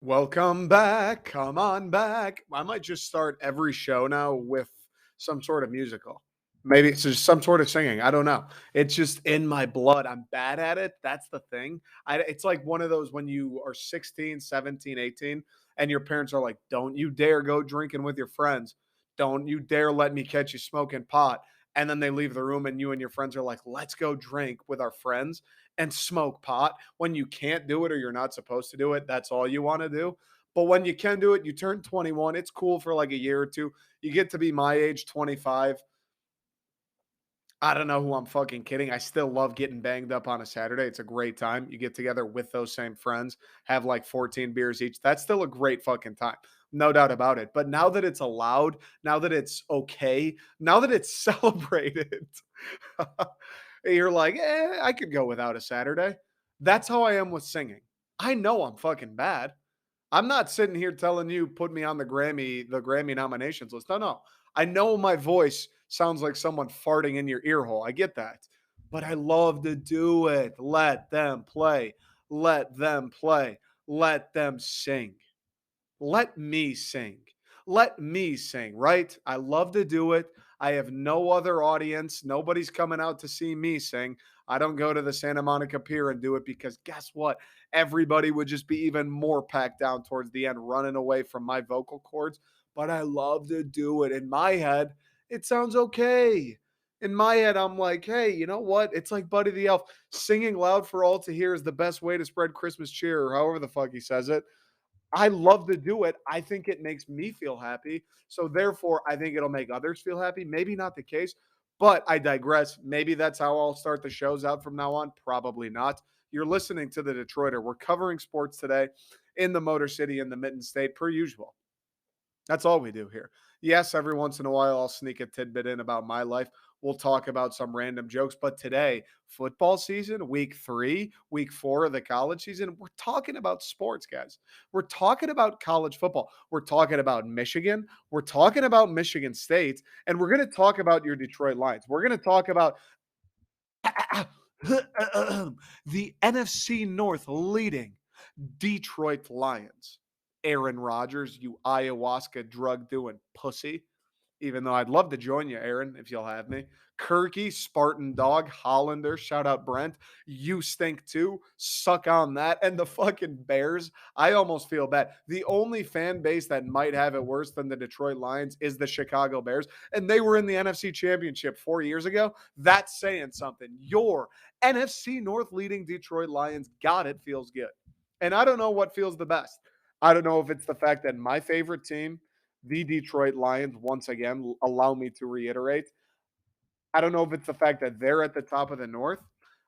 Welcome back. Come on back. I might just start every show now with some sort of musical. Maybe it's just some sort of singing. I don't know. It's just in my blood. I'm bad at it. That's the thing. It's like one of those when you are 16, 17, 18, and your parents are like, don't you dare go drinking with your friends. Don't you dare let me catch you smoking pot. And then they leave the room, and you and your friends are like, let's go drink with our friends and smoke pot when you can't do it or you're not supposed to do it. That's all you want to do. But when you can do it, you turn 21. It's cool for like a year or two. You get to be my age, 25. I don't know who I'm fucking kidding. I still love getting banged up on a Saturday. It's a great time. You get together with those same friends, have like 14 beers each. That's still a great fucking time. No doubt about it. But now that it's allowed, now that it's okay, now that it's celebrated, you're like, I could go without a Saturday. That's how I am with singing. I know I'm fucking bad. I'm not sitting here telling you put me on the Grammy nominations list. No, no. I know my voice sounds like someone farting in your ear hole. I get that. But I love to do it. Let them play. Let them play. Let them sing. Let me sing. Let me sing, right? I love to do it. I have no other audience. Nobody's coming out to see me sing. I don't go to the Santa Monica Pier and do it because guess what? Everybody would just be even more packed down towards the end, running away from my vocal cords. But I love to do it. In my head, it sounds okay. In my head, I'm like, hey, you know what? It's like Buddy the Elf. Singing loud for all to hear is the best way to spread Christmas cheer, or however the fuck he says it. I love to do it. I think it makes me feel happy. So therefore, I think it'll make others feel happy. Maybe not the case, but I digress. Maybe that's how I'll start the shows out from now on. Probably not. You're listening to the Detroiter. We're covering sports today in the Motor City in the Mitten State, per usual. That's all we do here. Yes, every once in a while, I'll sneak a tidbit in about my life. We'll talk about some random jokes. But today, football season, week 3, week 4 of the college season, we're talking about sports, guys. We're talking about college football. We're talking about Michigan. We're talking about Michigan State. And we're going to talk about your Detroit Lions. We're going to talk about the NFC North leading Detroit Lions. Aaron Rodgers, you ayahuasca drug doing pussy. Even though I'd love to join you, Aaron, if you'll have me. Kirky, Spartan Dog, Hollander, shout out Brent. You stink too. Suck on that. And the fucking Bears, I almost feel bad. The only fan base that might have it worse than the Detroit Lions is the Chicago Bears. And they were in the NFC Championship 4 years ago. That's saying something. Your NFC North leading Detroit Lions got it, feels good. And I don't know what feels the best. I don't know if it's the fact that my favorite team, the Detroit Lions, once again, allow me to reiterate. I don't know if it's the fact that they're at the top of the North.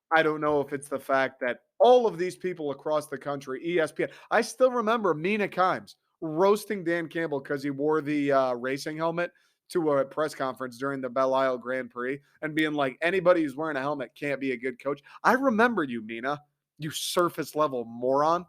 I don't know if it's the fact that all of these people across the country, ESPN, I still remember Mina Kimes roasting Dan Campbell because he wore the racing helmet to a press conference during the Belle Isle Grand Prix and being like, anybody who's wearing a helmet can't be a good coach. I remember you, Mina, you surface level moron.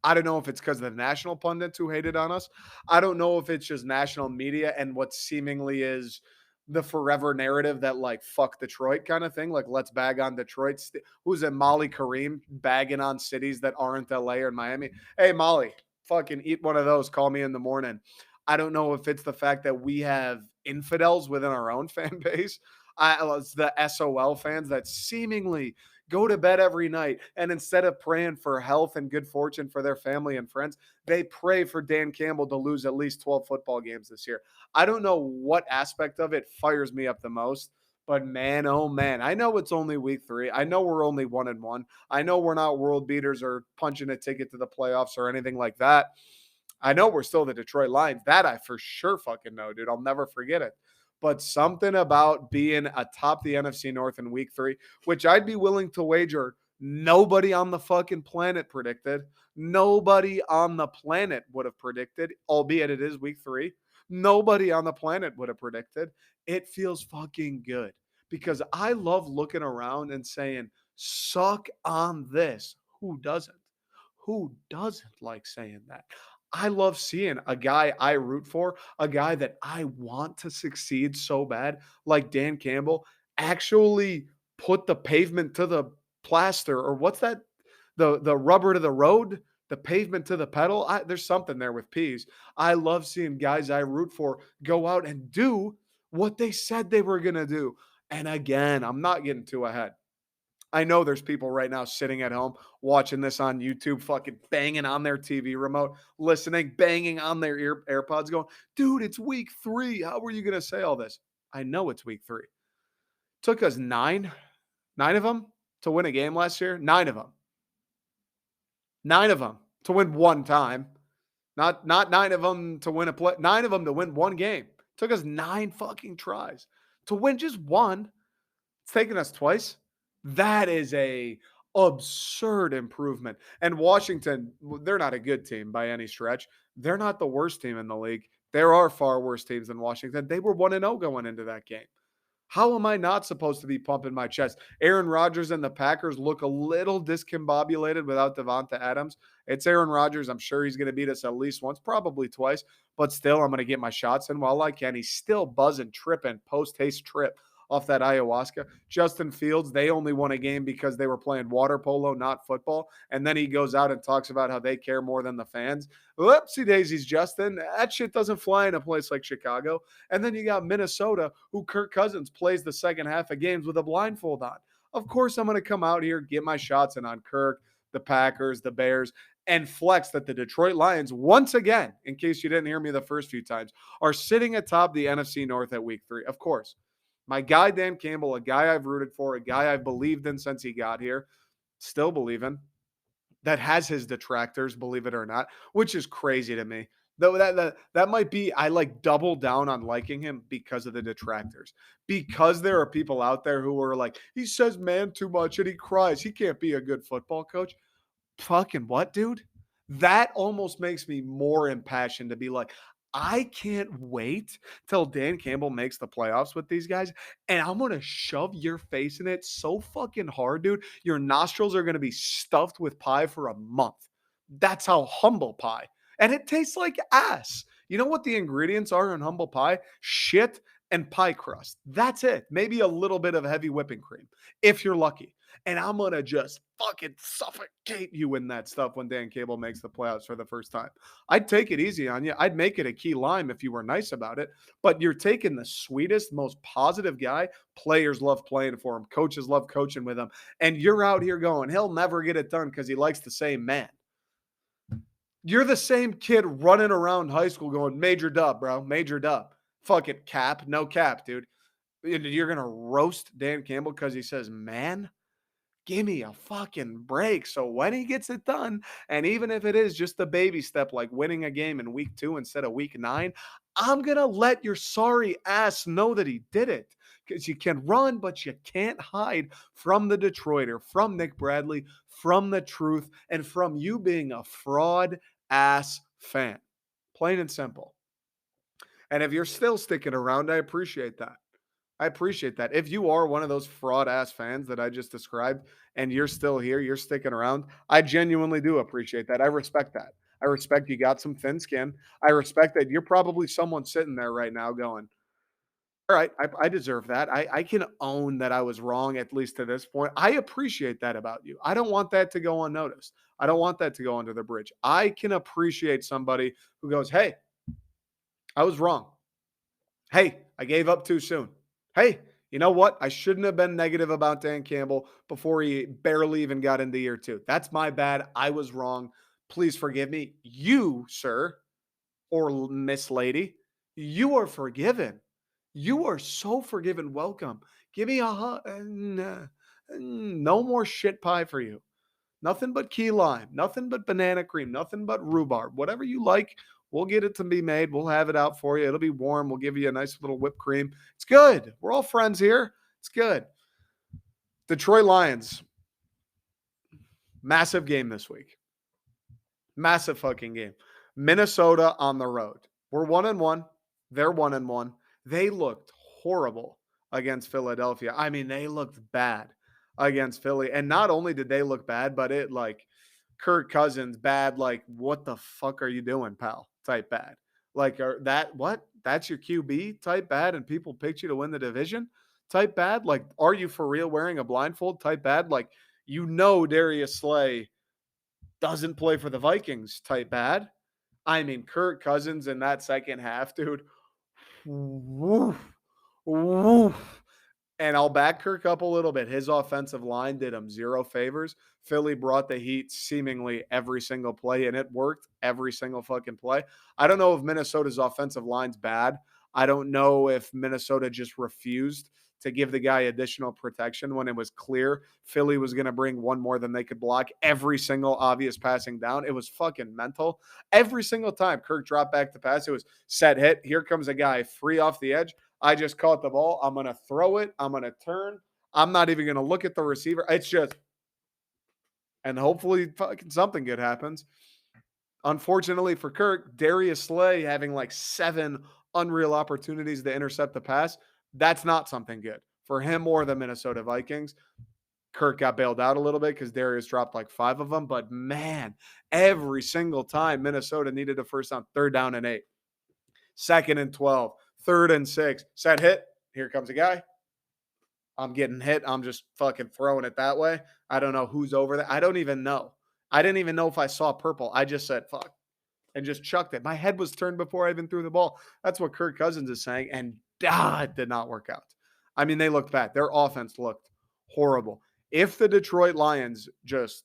I don't know if it's because of the national pundits who hated on us. I don't know if it's just national media and what seemingly is the forever narrative that like fuck Detroit kind of thing. Like let's bag on Detroit. Who's it? Molly Kareem bagging on cities that aren't LA or Miami. Hey Molly, fucking eat one of those. Call me in the morning. I don't know if it's the fact that we have infidels within our own fan base. It's the SOL fans that seemingly go to bed every night and instead of praying for health and good fortune for their family and friends, they pray for Dan Campbell to lose at least 12 football games this year. I don't know what aspect of it fires me up the most, but man, oh man, I know it's only week 3. I know we're only 1-1. I know we're not world beaters or punching a ticket to the playoffs or anything like that. I know we're still the Detroit Lions. That I for sure fucking know, dude. I'll never forget it. But something about being atop the NFC North in week 3, which I'd be willing to wager nobody on the fucking planet predicted. Nobody on the planet would have predicted, albeit it is week 3. Nobody on the planet would have predicted. It feels fucking good because I love looking around and saying, suck on this. Who doesn't? Who doesn't like saying that? I love seeing a guy I root for, a guy that I want to succeed so bad, like Dan Campbell, actually put the pavement to the plaster, or what's that? The rubber to the road the pavement to the pedal. There's something there with Peas. I love seeing guys I root for go out and do what they said they were going to do. And again, I'm not getting too ahead. I know there's people right now sitting at home watching this on YouTube, fucking banging on their TV remote, listening, banging on their AirPods, going, dude, it's week 3. How were you going to say all this? I know it's week 3. Took us nine of them to win a game last year. 9 of them to win one time. Not 9 of them to win a play. 9 of them to win one game. Took us 9 fucking tries to win just one. It's taken us twice. That is a absurd improvement. And Washington, they're not a good team by any stretch. They're not the worst team in the league. There are far worse teams than Washington. They were 1-0 going into that game. How am I not supposed to be pumping my chest? Aaron Rodgers and the Packers look a little discombobulated without Devonta Adams. It's Aaron Rodgers. I'm sure he's going to beat us at least once, probably twice, but still, I'm going to get my shots in while I can. He's still buzzing, tripping, post-haste trip off that ayahuasca. Justin Fields, they only won a game because they were playing water polo, not football. And then he goes out and talks about how they care more than the fans. Whoopsie daisies, Justin. That shit doesn't fly in a place like Chicago. And then you got Minnesota, who Kirk Cousins plays the second half of games with a blindfold on. Of course, I'm going to come out here, get my shots in on Kirk, the Packers, the Bears, and flex that the Detroit Lions, once again, in case you didn't hear me the first few times, are sitting atop the NFC North at week 3. Of course. My guy, Dan Campbell, a guy I've rooted for, a guy I've believed in since he got here, still believing, that has his detractors, believe it or not, which is crazy to me. Though that might be, I like double down on liking him because of the detractors. Because there are people out there who are like, he says man too much and he cries. He can't be a good football coach. Fucking what, dude? That almost makes me more impassioned to be like, I can't wait till Dan Campbell makes the playoffs with these guys, and I'm gonna shove your face in it so fucking hard, dude. Your nostrils are gonna be stuffed with pie for a month. That's how humble pie. And it tastes like ass. You know what the ingredients are in humble pie? Shit and pie crust. That's it. Maybe a little bit of heavy whipping cream, if you're lucky. And I'm going to just fucking suffocate you in that stuff when Dan Cable makes the playoffs for the first time. I'd take it easy on you. I'd make it a key lime if you were nice about it. But you're taking the sweetest, most positive guy. Players love playing for him. Coaches love coaching with him. And you're out here going, he'll never get it done because he likes to say man. You're the same kid running around high school going, major dub, bro, major dub. Fuck it, cap, no cap, dude. You're going to roast Dan Campbell because he says man? Give me a fucking break. So when he gets it done, and even if it is just a baby step like winning a game in week 2 instead of week 9, I'm going to let your sorry ass know that he did it. Because you can run, but you can't hide from the Detroiter, from Nick Bradley, from the truth, and from you being a fraud ass fan. Plain and simple. And if you're still sticking around, I appreciate that. I appreciate that. If you are one of those fraud ass fans that I just described and you're still here, you're sticking around, I genuinely do appreciate that. I respect that. I respect you got some thin skin. I respect that you're probably someone sitting there right now going, all right, I deserve that. I can own that I was wrong, at least to this point. I appreciate that about you. I don't want that to go unnoticed. I don't want that to go under the bridge. I can appreciate somebody who goes, hey, I was wrong. Hey, I gave up too soon. Hey, you know what? I shouldn't have been negative about Dan Campbell before he barely even got into year 2. That's my bad. I was wrong. Please forgive me. You, sir, or Miss Lady, you are forgiven. You are so forgiven. Welcome. Give me a hug. No more shit pie for you. Nothing but key lime, nothing but banana cream, nothing but rhubarb. Whatever you like, we'll get it to be made. We'll have it out for you. It'll be warm. We'll give you a nice little whipped cream. It's good. We're all friends here. It's good. Detroit Lions. Massive game this week. Massive fucking game. Minnesota on the road. We're 1-1. They're 1-1. They looked horrible against Philadelphia. I mean, they looked bad against Philly. And not only did they look bad, but it like Kirk Cousins bad, like, what the fuck are you doing, pal? Type bad. Like, that's your QB type bad, and people picked you to win the division type bad? Like, are you for real wearing a blindfold type bad? Like, Darius Slay doesn't play for the Vikings type bad. I mean, Kirk Cousins in that second half, dude. Woof, woof. And I'll back Kirk up a little bit. His offensive line did him zero favors. Philly brought the heat seemingly every single play, and it worked every single fucking play. I don't know if Minnesota's offensive line's bad. I don't know if Minnesota just refused to give the guy additional protection when it was clear Philly was going to bring one more than they could block every single obvious passing down. It was fucking mental. Every single time Kirk dropped back to pass, it was set hit. Here comes a guy free off the edge. I just caught the ball. I'm going to throw it. I'm going to turn. I'm not even going to look at the receiver. It's just, and hopefully fucking something good happens. Unfortunately for Kirk, Darius Slay having like 7 unreal opportunities to intercept the pass, that's not something good for him or the Minnesota Vikings. Kirk got bailed out a little bit because Darius dropped like 5 of them. But man, every single time Minnesota needed a first down, 3rd down and 8, 2nd and 12, 3rd and 6, set hit. Here comes a guy. I'm getting hit. I'm just fucking throwing it that way. I don't know who's over there. I don't even know. I didn't even know if I saw purple. I just said, fuck, and just chucked it. My head was turned before I even threw the ball. That's what Kirk Cousins is saying. And it did not work out. I mean, they looked bad. Their offense looked horrible. If the Detroit Lions just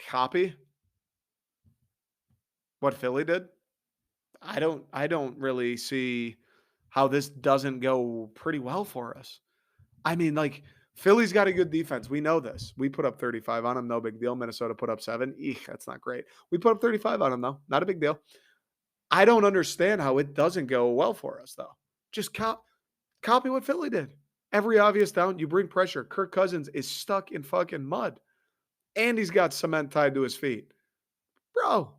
copy what Philly did, I don't really see how this doesn't go pretty well for us. I mean, like, Philly's got a good defense. We know this. We put up 35 on them. No big deal. Minnesota put up 7. Eek, that's not great. We put up 35 on them, though. Not a big deal. I don't understand how it doesn't go well for us, though. Just copy what Philly did. Every obvious down, you bring pressure. Kirk Cousins is stuck in fucking mud. And he's got cement tied to his feet. Bro,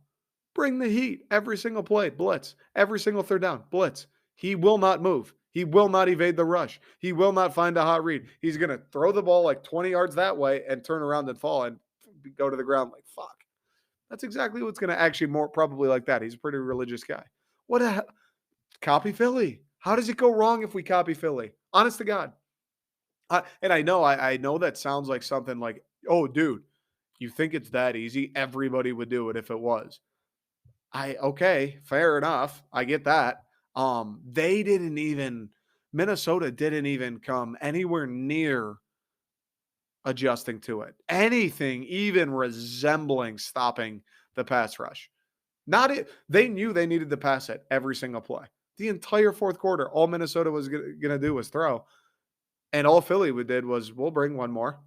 bring the heat. Every single play, blitz. Every single 3rd down, blitz. He will not move. He will not evade the rush. He will not find a hot read. He's going to throw the ball like 20 yards that way and turn around and fall and go to the ground like, fuck. That's exactly what's going to actually more probably like that. He's a pretty religious guy. What a copy Philly. How does it go wrong if we copy Philly? Honest to God. And I know that sounds like something like, oh, dude, you think it's that easy? Everybody would do it if it was. Okay, fair enough. I get that. Minnesota didn't even come anywhere near adjusting to it. Anything even resembling stopping the pass rush. Not it. They knew they needed to pass it every single play. The entire 4th quarter, all Minnesota was going to do was throw. And all Philly did was, we'll bring one more.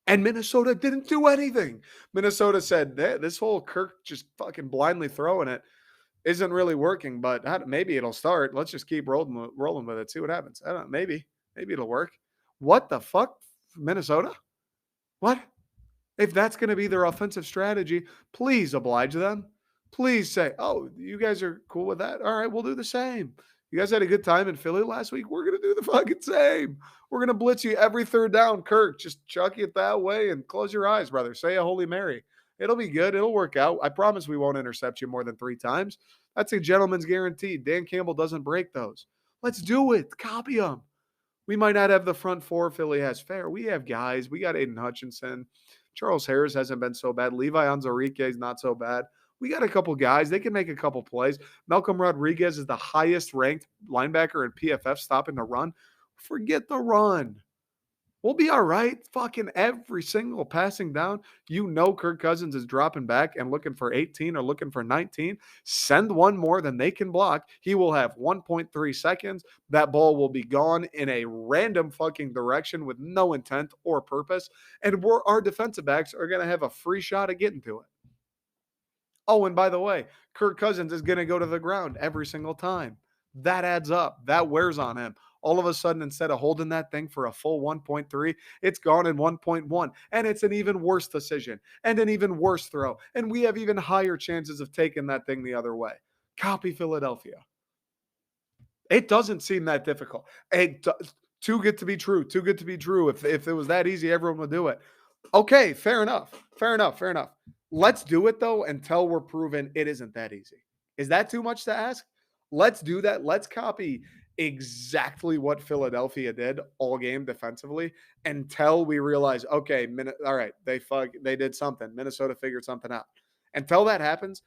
And Minnesota didn't do anything. Minnesota said, this whole Kirk just fucking blindly throwing it isn't really working, but maybe it'll start. Let's just keep rolling with it. See what happens. I don't know. Maybe it'll work. What the fuck, Minnesota? What? If that's going to be their offensive strategy, please oblige them. Please say, oh, you guys are cool with that? All right, we'll do the same. You guys had a good time in Philly last week. We're going to do the fucking same. We're going to blitz you every 3rd down. Kirk, just chuck it that way and close your eyes, brother. Say a Holy Mary. It'll be good. It'll work out. I promise we won't intercept you more than 3 times. That's a gentleman's guarantee. Dan Campbell doesn't break those. Let's do it. Copy them. We might not have the front 4 Philly has fair. We have guys. We got Aiden Hutchinson. Charles Harris hasn't been so bad. Levi Onwuzurike is not so bad. We got a couple guys. They can make a couple plays. Malcolm Rodriguez is the highest ranked linebacker in PFF stopping the run. Forget the run. We'll be all right. Fucking every single passing down. You know Kirk Cousins is dropping back and looking for 18 or looking for 19. Send one more than they can block. He will have 1.3 seconds. That ball will be gone in a random fucking direction with no intent or purpose. And our defensive backs are going to have a free shot at getting to it. Oh, and by the way, Kirk Cousins is going to go to the ground every single time. That adds up. That wears on him. All of a sudden, instead of holding that thing for a full 1.3, it's gone in 1.1. And it's an even worse decision and an even worse throw. And we have even higher chances of taking that thing the other way. Copy Philadelphia. It doesn't seem that difficult. Too good to be true. Too good to be true. If it was that easy, everyone would do it. Okay, fair enough. Let's do it, though, until we're proven it isn't that easy. Is that too much to ask? Let's do that. Let's copy exactly what Philadelphia did all game defensively until we realize, okay, all right, they did something. Minnesota figured something out. Until that happens,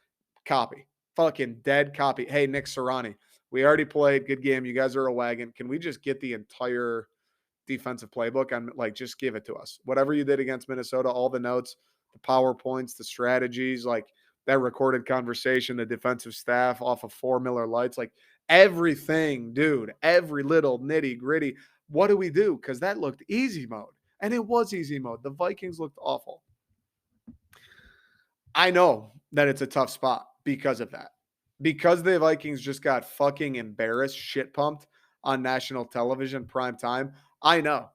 copy. Fucking dead copy. Hey, Nick Sirianni, we already played. Good game. You guys are a wagon. Can we just get the entire defensive playbook and like just give it to us? Whatever you did against Minnesota, all the notes, the PowerPoints, the strategies, like that recorded conversation, the defensive staff off of 4 Miller Lights, like everything, dude, every little nitty gritty. What do we do? Because that looked easy mode. And it was easy mode. The Vikings looked awful. I know that it's a tough spot because of that. Because the Vikings just got fucking embarrassed, shit pumped on national television prime time. I know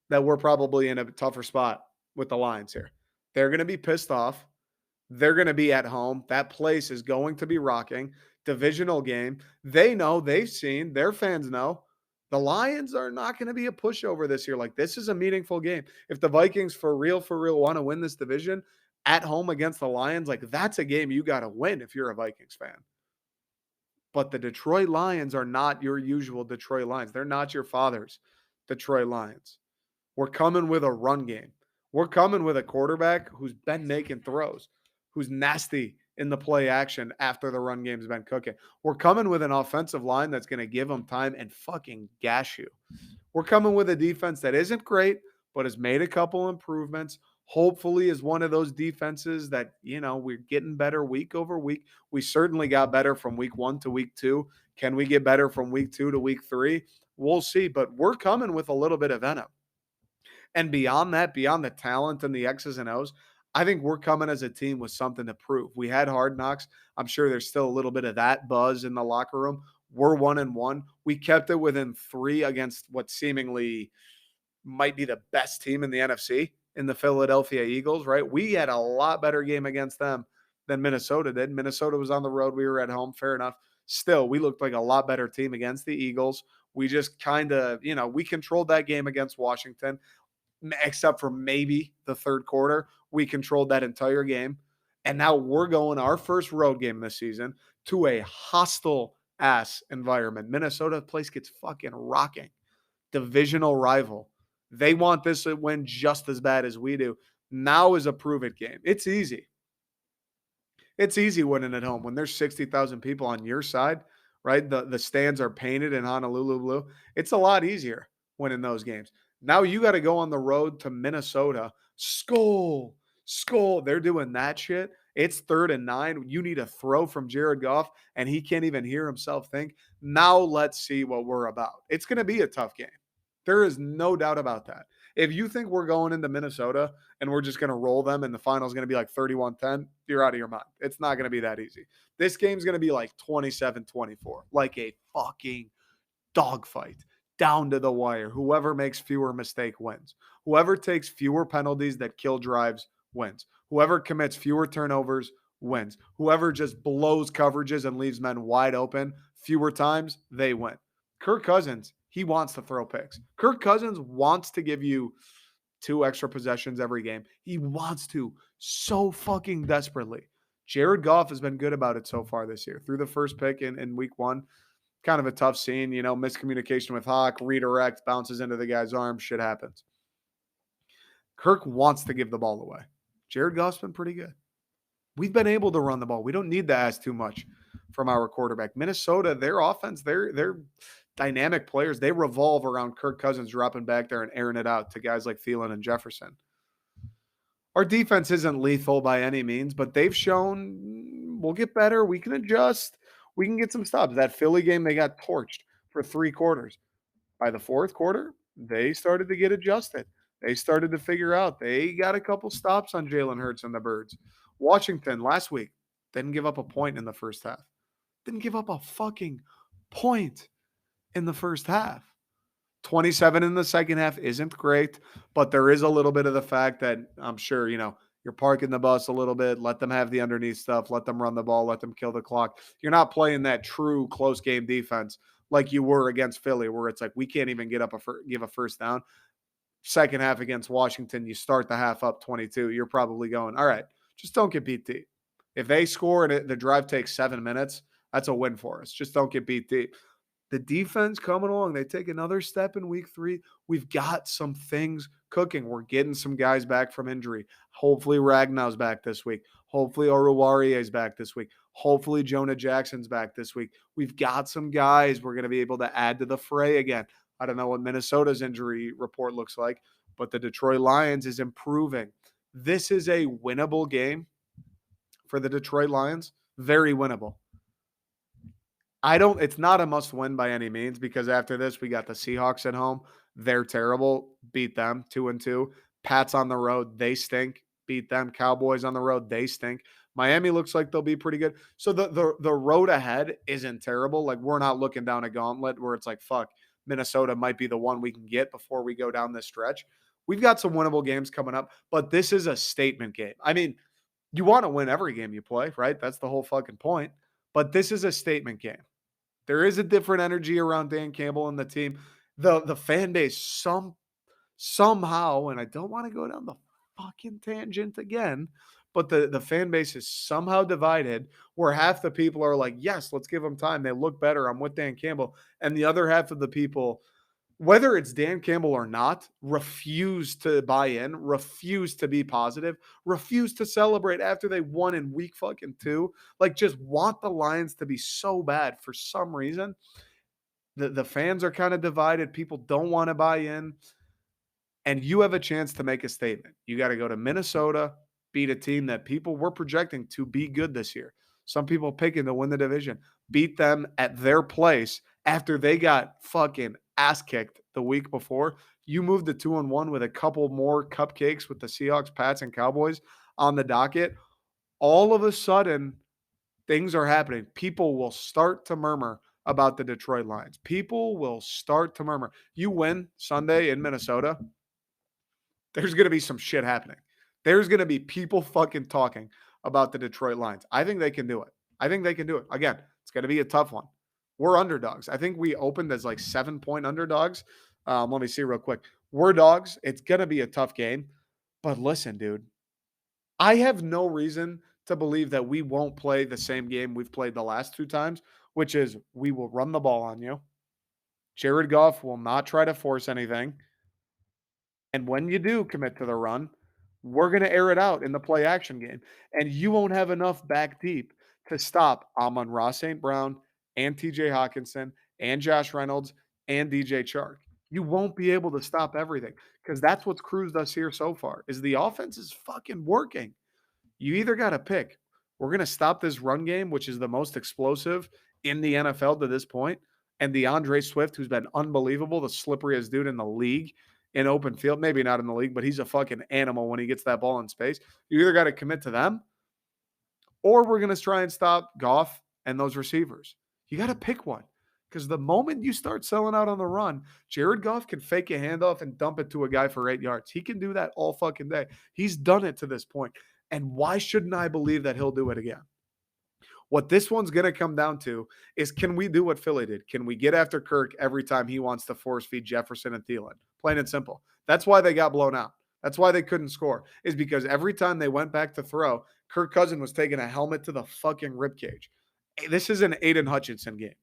that we're probably in a tougher spot with the Lions here. They're going to be pissed off. They're going to be at home. That place is going to be rocking. Divisional game. They know, they've seen, their fans know. The Lions are not going to be a pushover this year. Like, this is a meaningful game. If the Vikings for real want to win this division at home against the Lions, like, that's a game you got to win if you're a Vikings fan. But the Detroit Lions are not your usual Detroit Lions. They're not your father's Detroit Lions. We're coming with a run game. We're coming with a quarterback who's been making throws, who's nasty in the play action after the run game's been cooking. We're coming with an offensive line that's going to give them time and fucking gash you. We're coming with a defense that isn't great, but has made a couple improvements. Hopefully is one of those defenses that, we're getting better week over week. We certainly got better from week 1 to week 2. Can we get better from week 2 to week 3? We'll see, but we're coming with a little bit of venom. And beyond that, beyond the talent and the X's and O's, I think we're coming as a team with something to prove. We had Hard Knocks. I'm sure there's still a little bit of that buzz in the locker room. We're 1-1. We kept it within 3 against what seemingly might be the best team in the NFC in the Philadelphia Eagles, right? We had a lot better game against them than Minnesota did. Minnesota was on the road. We were at home. Fair enough. Still, we looked like a lot better team against the Eagles. We just kind of, we controlled that game against Washington, except for maybe the third quarter. We controlled that entire game. And now we're going our first road game this season to a hostile ass environment. Minnesota place gets fucking rocking. Divisional rival. They want this to win just as bad as we do. Now is a prove it game. It's easy. It's easy winning at home when there's 60,000 people on your side, right? The stands are painted in Honolulu blue. It's a lot easier winning those games. Now you got to go on the road to Minnesota. Skull. They're doing that shit. It's 3rd and 9. You need a throw from Jared Goff, and he can't even hear himself think. Now let's see what we're about. It's going to be a tough game. There is no doubt about that. If you think we're going into Minnesota and we're just going to roll them and the final is going to be like 31-10, you're out of your mind. It's not going to be that easy. This game's going to be like 27-24, like a fucking dogfight down to the wire. Whoever makes fewer mistakes wins. Whoever takes fewer penalties that kill drives wins. Whoever commits fewer turnovers wins. Whoever just blows coverages and leaves men wide open fewer times, they win. Kirk Cousins, he wants to throw picks. Kirk Cousins wants to give you 2 extra possessions every game. He wants to so fucking desperately. Jared Goff has been good about it so far this year. Through the first pick in week 1, kind of a tough scene, miscommunication with Hawk, redirect, bounces into the guy's arm, shit happens. Kirk wants to give the ball away. Jared Goff's been pretty good. We've been able to run the ball. We don't need to ask too much from our quarterback. Minnesota, their offense, they're dynamic players. They revolve around Kirk Cousins dropping back there and airing it out to guys like Thielen and Jefferson. Our defense isn't lethal by any means, but they've shown we'll get better. We can adjust. We can get some stops. That Philly game, they got torched for 3 quarters. By the 4th quarter, they started to get adjusted. They started to figure out. They got a couple stops on Jalen Hurts and the Birds. Washington last week didn't give up a point in the first half. Didn't give up a fucking point in the first half. 27 in the second half isn't great, but there is a little bit of the fact that I'm sure, you're parking the bus a little bit, let them have the underneath stuff, let them run the ball, let them kill the clock. You're not playing that true close game defense like you were against Philly, where it's like we can't even give a first down. Second half against Washington, you start the half up 22. You're probably going, all right, just don't get beat deep. If they score and the drive takes 7 minutes, that's a win for us. Just don't get beat deep. The defense coming along. They take another step in week 3. We've got some things cooking. We're getting some guys back from injury. Hopefully Ragnow's back this week. Hopefully Oruwariye's back this week. Hopefully Jonah Jackson's back this week. We've got some guys we're going to be able to add to the fray again. I don't know what Minnesota's injury report looks like, but the Detroit Lions is improving. This is a winnable game for the Detroit Lions. Very winnable. It's not a must win by any means because after this, we got the Seahawks at home. They're terrible. Beat them 2-2. Pats on the road. They stink. Beat them. Cowboys on the road. They stink. Miami looks like they'll be pretty good. So the road ahead isn't terrible. Like we're not looking down a gauntlet where it's like, fuck, Minnesota might be the one we can get before we go down this stretch. We've got some winnable games coming up, but this is a statement game. I mean, you want to win every game you play, right? That's the whole fucking point. But this is a statement game. There is a different energy around Dan Campbell and the team. The fan base somehow, and I don't want to go down the fucking tangent again, but the fan base is somehow divided where half the people are like, yes, let's give them time. They look better. I'm with Dan Campbell. And the other half of the people, whether it's Dan Campbell or not, refuse to buy in, refuse to be positive, refuse to celebrate after they won in week fucking 2. Like, just want the Lions to be so bad for some reason. The fans are kind of divided. People don't want to buy in. And you have a chance to make a statement. You got to go to Minnesota, beat a team that people were projecting to be good this year. Some people picking to win the division, beat them at their place after they got fucking ass kicked the week before. You moved to 2-1 with a couple more cupcakes with the Seahawks, Pats, and Cowboys on the docket. All of a sudden, things are happening. People will start to murmur about the Detroit Lions. People will start to murmur. You win Sunday in Minnesota, there's going to be some shit happening. There's going to be people fucking talking about the Detroit Lions. I think they can do it. I think they can do it. Again, it's going to be a tough one. We're underdogs. I think we opened as like 7-point underdogs. Let me see real quick. We're dogs. It's going to be a tough game. But listen, dude, I have no reason to believe that we won't play the same game we've played the last 2 times, which is we will run the ball on you. Jared Goff will not try to force anything. And when you do commit to the run, we're going to air it out in the play action game. And you won't have enough back deep to stop Amon-Ra St. Brown and TJ Hawkinson and Josh Reynolds and DJ Chark. You won't be able to stop everything because that's what's cruised us here so far is the offense is fucking working. You either got to pick. We're going to stop this run game, which is the most explosive in the NFL to this point, and DeAndre Swift, who's been unbelievable, the slipperiest dude in the league in open field. Maybe not in the league, but he's a fucking animal when he gets that ball in space. You either got to commit to them, or we're going to try and stop Goff and those receivers. You got to pick one. Because the moment you start selling out on the run, Jared Goff can fake a handoff and dump it to a guy for 8 yards. He can do that all fucking day. He's done it to this point. And why shouldn't I believe that he'll do it again? What this one's going to come down to is can we do what Philly did? Can we get after Kirk every time he wants to force feed Jefferson and Thielen? Plain and simple. That's why they got blown out. That's why they couldn't score, is because every time they went back to throw, Kirk Cousins was taking a helmet to the fucking ribcage. This is an Aiden Hutchinson game.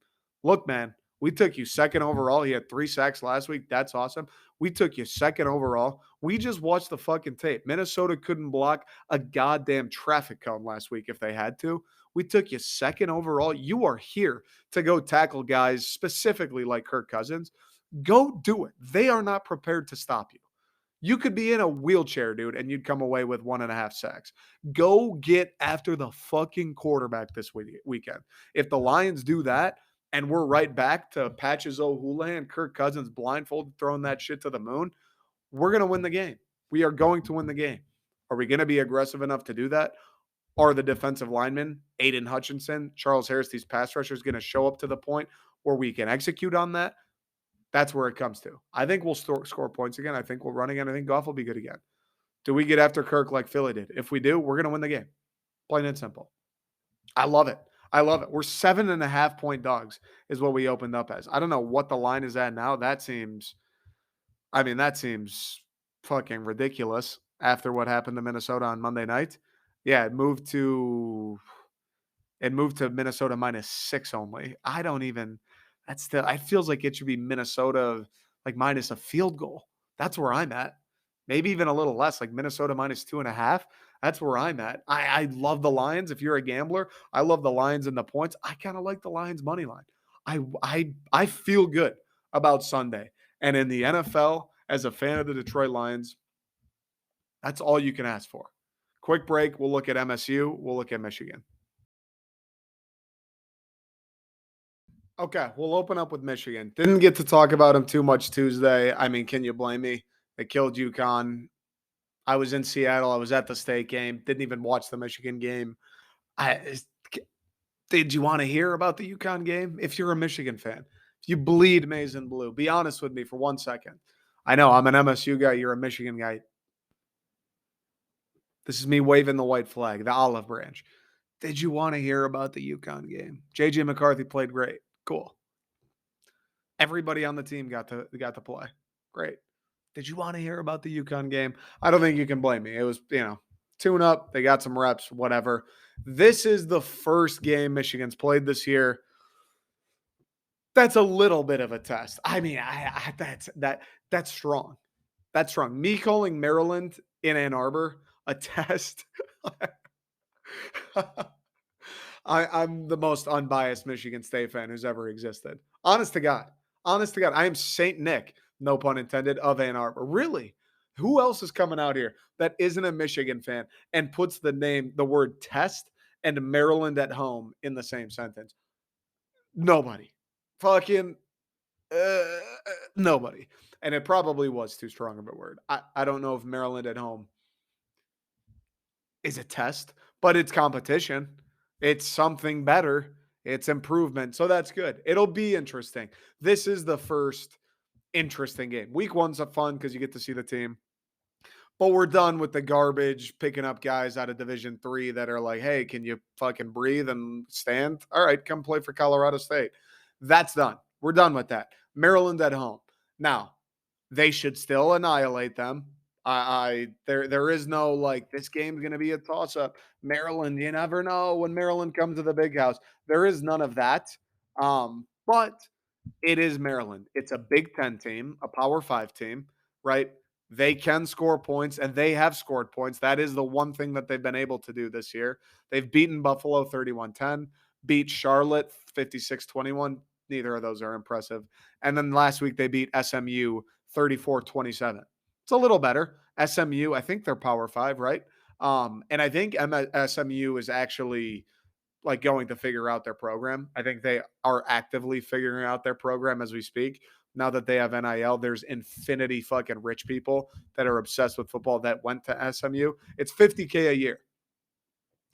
Look, man, we took you second overall. He had 3 sacks last week. That's awesome. We took you second overall. We just watched the fucking tape. Minnesota couldn't block a goddamn traffic cone last week if they had to. We took you second overall. You are here to go tackle guys specifically like Kirk Cousins. Go do it. They are not prepared to stop you. You could be in a wheelchair, dude, and you'd come away with 1.5 sacks. Go get after the fucking quarterback this weekend. If the Lions do that, and we're right back to Patches O'Houlihan, Kirk Cousins blindfolded throwing that shit to the moon, we're going to win the game. We are going to win the game. Are we going to be aggressive enough to do that? Are the defensive linemen, Aiden Hutchinson, Charles Harris, these pass rushers going to show up to the point where we can execute on that? That's where it comes to. I think we'll score points again. I think we'll run again. I think Goff will be good again. Do we get after Kirk like Philly did? If we do, we're going to win the game. Plain and simple. I love it. I love it. We're 7.5-point dogs is what we opened up as. I don't know what the line is at now. That seems fucking ridiculous after what happened to Minnesota on Monday night. Yeah, it moved to Minnesota -6 only. That's still, it feels like it should be Minnesota like minus a field goal. That's where I'm at. Maybe even a little less, like Minnesota minus 2.5. That's where I'm at. I love the Lions. If you're a gambler, I love the Lions and the points. I kind of like the Lions money line. I feel good about Sunday. And in the NFL, as a fan of the Detroit Lions, that's all you can ask for. Quick break. We'll look at MSU. We'll look at Michigan. Okay, we'll open up with Michigan. Didn't get to talk about them too much Tuesday. I mean, can you blame me? They killed UConn. I was in Seattle. I was at the state game. Didn't even watch the Michigan game. I did you want to hear about the UConn game? If you're a Michigan fan, if you bleed maize and blue, be honest with me for 1 second. I know I'm an MSU guy. You're a Michigan guy. This is me waving the white flag, the olive branch. Did you want to hear about the UConn game? JJ McCarthy played great. Cool. Everybody on the team got to play. Great. Did you want to hear about the UConn game? I don't think you can blame me. It was, tune up. They got some reps, whatever. This is the first game Michigan's played this year. That's a little bit of a test. I mean, that's strong. That's strong. Me calling Maryland in Ann Arbor a test. I'm the most unbiased Michigan State fan who's ever existed. Honest to God. Honest to God. I am Saint Nick, no pun intended, of Ann Arbor. Really? Who else is coming out here that isn't a Michigan fan and puts the word test and Maryland at home in the same sentence? Nobody. Fucking nobody. And it probably was too strong of a word. I don't know if Maryland at home is a test, but it's competition. It's something better. It's improvement. So that's good. It'll be interesting. This is the first interesting game. Week one's a fun because you get to see the team. But we're done with the garbage, picking up guys out of Division III that are like, hey, can you fucking breathe and stand? All right, come play for Colorado State. That's done. We're done with that. Maryland at home. Now, they should still annihilate them. There is no like this game's gonna be a toss up. Maryland, you never know when Maryland comes to the big house. There is none of that. But it is Maryland. It's a Big Ten team, a Power Five team, right? They can score points, and they have scored points. That is the one thing that they've been able to do this year. They've beaten Buffalo 31-10, beat Charlotte 56-21. Neither of those are impressive. And then last week they beat SMU 34-27. It's a little better. SMU, I think they're Power Five, right? And I think SMU is actually like going to figure out their program. I think they are actively figuring out their program as we speak. Now that they have NIL, there's infinity fucking rich people that are obsessed with football that went to SMU. It's $50K a year.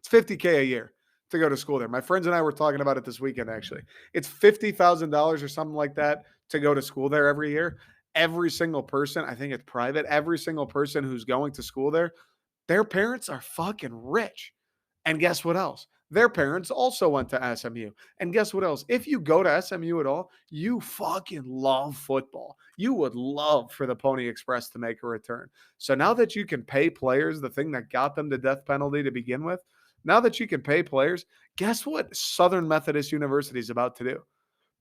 It's $50K a year to go to school there. My friends and I were talking about it this weekend, actually. It's $50,000 or something like that to go to school there every year. Every single person, I think it's private, every single person who's going to school there, their parents are fucking rich. And guess what else? Their parents also went to SMU. And guess what else? If you go to SMU at all, you fucking love football. You would love for the Pony Express to make a return. So now that you can pay players the thing that got them the death penalty to begin with, now that you can pay players, guess what Southern Methodist University is about to do?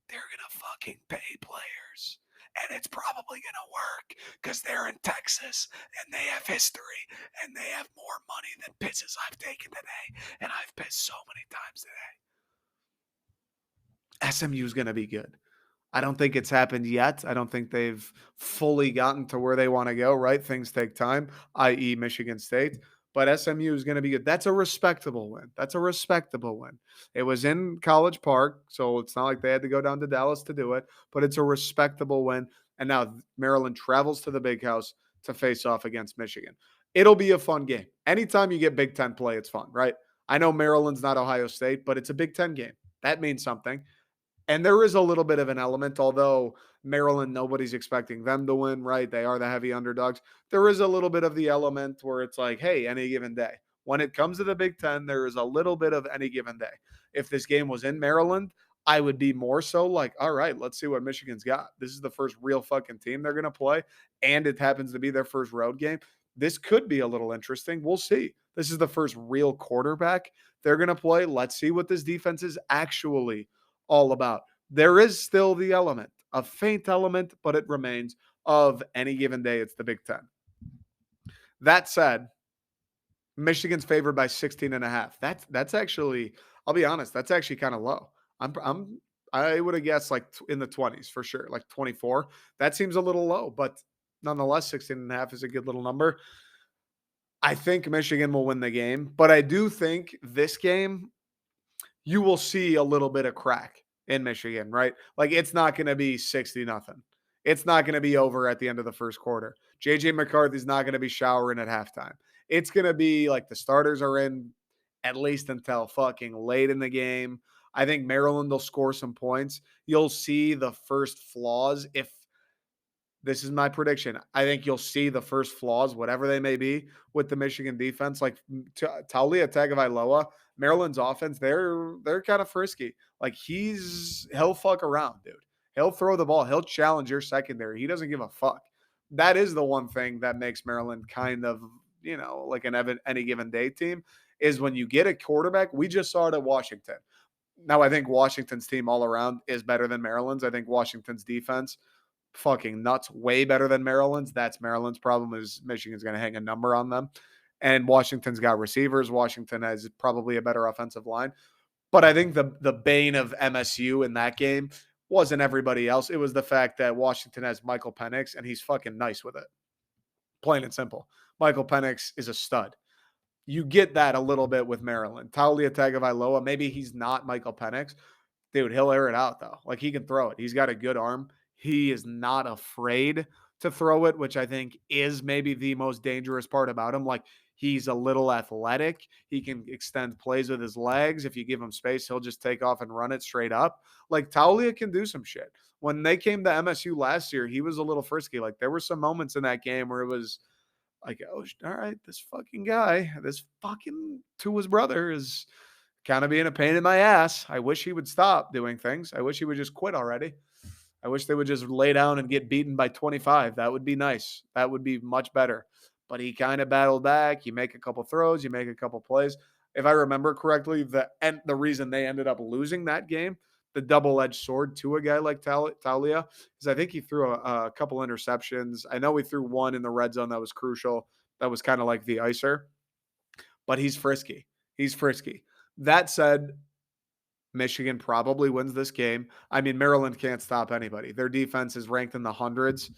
They're going to fucking pay players. And it's probably going to work because they're in Texas and they have history and they have more money than pisses I've taken today. And I've pissed so many times today. SMU is going to be good. I don't think it's happened yet. I don't think they've fully gotten to where they want to go, right? Things take time, i.e. Michigan State. But SMU is going to be good. That's a respectable win. That's a respectable win. It was in College Park, so it's not like they had to go down to Dallas to do it, but it's a respectable win. And now Maryland travels to the Big House to face off against Michigan. It'll be a fun game. Anytime you get Big Ten play, it's fun, right? I know Maryland's not Ohio State, but it's a Big Ten game. That means something. And there is a little bit of an element, although Maryland, nobody's expecting them to win, right? They are the heavy underdogs. There is a little bit of the element where it's like, hey, any given day. When it comes to the Big Ten, there is a little bit of any given day. If this game was in Maryland, I would be more so like, all right, let's see what Michigan's got. This is the first real fucking team they're going to play, and it happens to be their first road game. This could be a little interesting. We'll see. This is the first real quarterback they're going to play. Let's see what this defense is actually all about. there is still the element, a faint element, but it remains of any given day. It's the Big Ten. That said, Michigan's favored by 16 and a half. That's actually, I'll be honest, that's actually kind of low. I would have guessed like in the 20s for sure, like 24. That seems a little low, but nonetheless, 16 and a half is a good little number. I think Michigan will win the game, but I do think this game you will see a little bit of crack in Michigan, right? Like it's not going to be 60 nothing. It's not going to be over at the end of the first quarter. JJ McCarthy's not going to be showering at halftime. It's going to be like the starters are in at least until fucking late in the game. I think Maryland will score some points. You'll see the first flaws if this is my prediction. I think you'll see the first flaws, whatever they may be, with the Michigan defense. Like Taulia Tagovailoa, Maryland's offense, they're kind of frisky. Like he'll fuck around, dude. He'll throw the ball. He'll challenge your secondary. He doesn't give a fuck. That is the one thing that makes Maryland kind of, like any given day team is when you get a quarterback. We just saw it at Washington. Now I think Washington's team all around is better than Maryland's. I think Washington's defense fucking nuts, way better than Maryland's. That's Maryland's problem is Michigan's going to hang a number on them. And Washington's got receivers. Washington has probably a better offensive line. But I think the bane of MSU in that game wasn't everybody else. It was the fact that Washington has Michael Penix, and he's fucking nice with it. Plain and simple. Michael Penix is a stud. You get that a little bit with Maryland. Taulia Tagovailoa, maybe he's not Michael Penix. Dude, he'll air it out, though. Like, he can throw it. He's got a good arm. He is not afraid to throw it, which I think is maybe the most dangerous part about him. Like, he's a little athletic. He can extend plays with his legs. If you give him space, he'll just take off and run it straight up. Like, Taulia can do some shit. When they came to MSU last year, he was a little frisky. Like, there were some moments in that game where it was like, oh, all right, this fucking guy, this fucking Tua's brother is kind of being a pain in my ass. I wish he would stop doing things. I wish he would just quit already. I wish they would just lay down and get beaten by 25. That would be nice. That would be much better. But he kind of battled back. You make a couple throws, you make a couple plays. If I remember correctly, the reason they ended up losing that game, the double-edged sword to a guy like Taulia, is I think he threw a couple interceptions. I know he threw one in the red zone that was crucial. That was kind of like the icer. But he's frisky. He's frisky. That said, Michigan probably wins this game. I mean, Maryland can't stop anybody. Their defense is ranked in the hundreds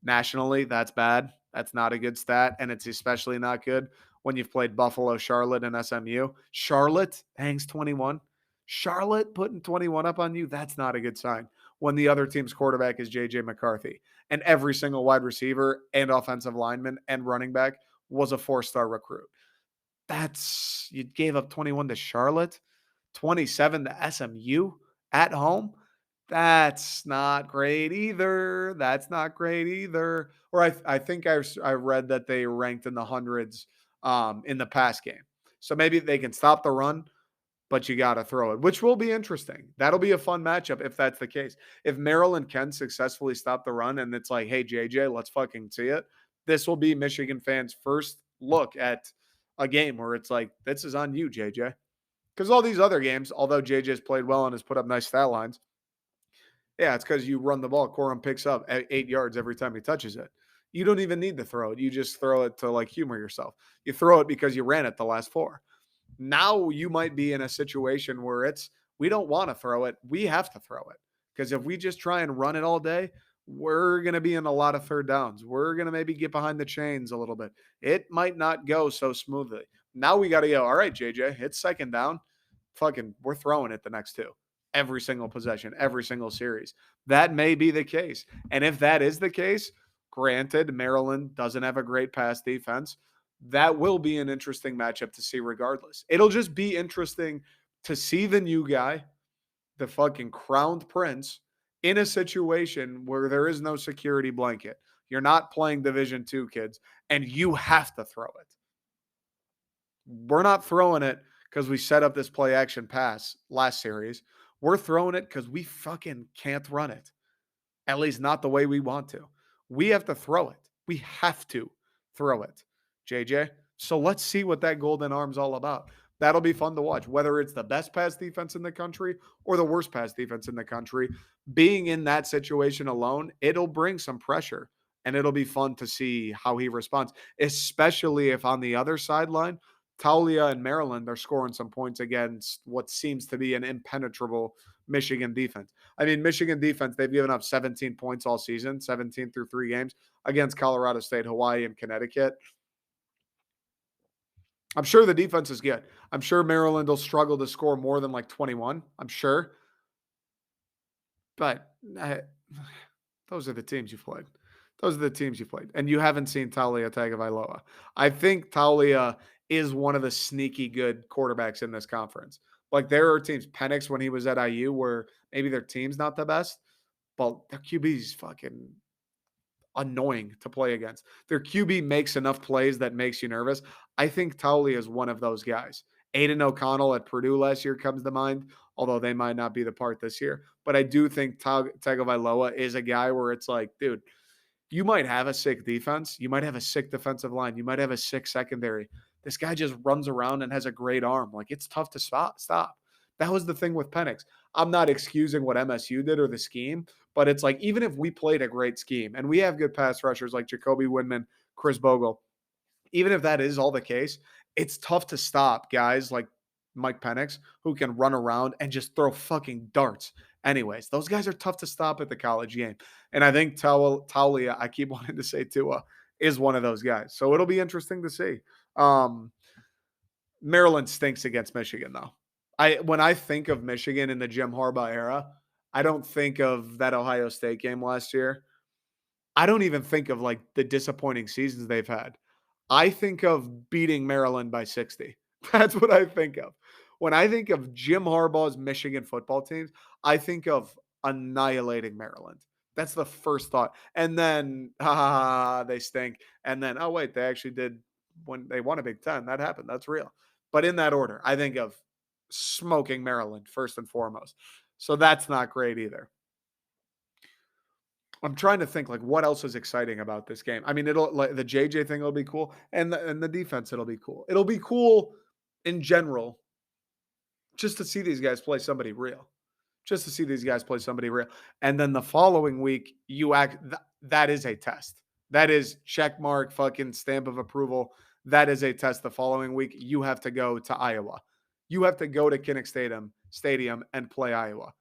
nationally. That's bad. That's not a good stat. And it's especially not good when you've played Buffalo, Charlotte, and SMU. Charlotte hangs 21. Charlotte putting 21 up on you, that's not a good sign when the other team's quarterback is JJ McCarthy. And every single wide receiver and offensive lineman and running back was a 4-star recruit. You gave up 21 to Charlotte, 27 to SMU at home. That's not great either. That's not great either. Or I think I read that they ranked in the hundreds in the pass game. So maybe they can stop the run, but you got to throw it, which will be interesting. That'll be a fun matchup if that's the case. If Maryland can successfully stop the run and it's like, hey, JJ, let's fucking see it. This will be Michigan fans' first look at a game where it's like, this is on you, JJ. Because all these other games, although JJ's played well and has put up nice stat lines, yeah, it's because you run the ball. Corum picks up 8 yards every time he touches it. You don't even need to throw it. You just throw it to like humor yourself. You throw it because you ran it the last 4. Now you might be in a situation where we don't want to throw it. We have to throw it. Because if we just try and run it all day, we're going to be in a lot of third downs. We're going to maybe get behind the chains a little bit. It might not go so smoothly. Now we got to go, all right, JJ, it's second down. Fucking, we're throwing it the next 2. Every single possession, every single series. That may be the case. And if that is the case, granted, Maryland doesn't have a great pass defense. That will be an interesting matchup to see regardless. It'll just be interesting to see the new guy, the fucking crowned prince, in a situation where there is no security blanket. You're not playing Division II, kids, and you have to throw it. We're not throwing it because we set up this play action pass last series. We're throwing it because we fucking can't run it. At least not the way we want to. We have to throw it. We have to throw it, JJ. So let's see what that golden arm's all about. That'll be fun to watch, whether it's the best pass defense in the country or the worst pass defense in the country. Being in that situation alone, it'll bring some pressure and it'll be fun to see how he responds, especially if on the other sideline, Taulia and Maryland are scoring some points against what seems to be an impenetrable Michigan defense. I mean, Michigan defense, they've given up 17 points all season, 17 through 3 games against Colorado State, Hawaii, and Connecticut. I'm sure the defense is good. I'm sure Maryland will struggle to score more than like 21. I'm sure. But those are the teams you've played. Those are the teams you played. And you haven't seen Taulia Tagovailoa. I think Taulia is one of the sneaky good quarterbacks in this conference. Like there are teams, Penix when he was at IU, where maybe their team's not the best, but their QB is fucking annoying to play against. Their QB makes enough plays that makes you nervous. I think Taulia is one of those guys. Aiden O'Connell at Purdue last year comes to mind, although they might not be the part this year. But I do think Tagovailoa is a guy where it's like, dude, you might have a sick defense. You might have a sick defensive line. You might have a sick secondary. This guy just runs around and has a great arm. Like it's tough to stop. That was the thing with Penix. I'm not excusing what MSU did or the scheme, but it's like even if we played a great scheme and we have good pass rushers like Jacoby Windman, Chris Bogle, even if that is all the case, it's tough to stop guys like Mike Penix who can run around and just throw fucking darts. Anyways, those guys are tough to stop at the college game. And I think Taulia, I keep wanting to say Tua, is one of those guys. So it'll be interesting to see. Um, Maryland stinks against Michigan, though. When I think of Michigan in the Jim Harbaugh era, I don't think of that Ohio State game last year. I don't even think of like the disappointing seasons they've had. I think of beating Maryland by 60. That's what I think of. When I think of Jim Harbaugh's Michigan football teams, I think of annihilating Maryland. That's the first thought. And then, they stink. And then, oh, wait, they actually did when they won a Big Ten. That happened. That's real. But in that order, I think of smoking Maryland first and foremost. So that's not great either. I'm trying to think like what else is exciting about this game. I mean, it'll like the JJ thing will be cool, and the defense it'll be cool. It'll be cool in general just to see these guys play somebody real. Just to see these guys play somebody real. And then the following week, that is a test. That is check mark, fucking stamp of approval. That is a test. The following week, you have to go to Iowa. You have to go to Kinnick Stadium and play Iowa.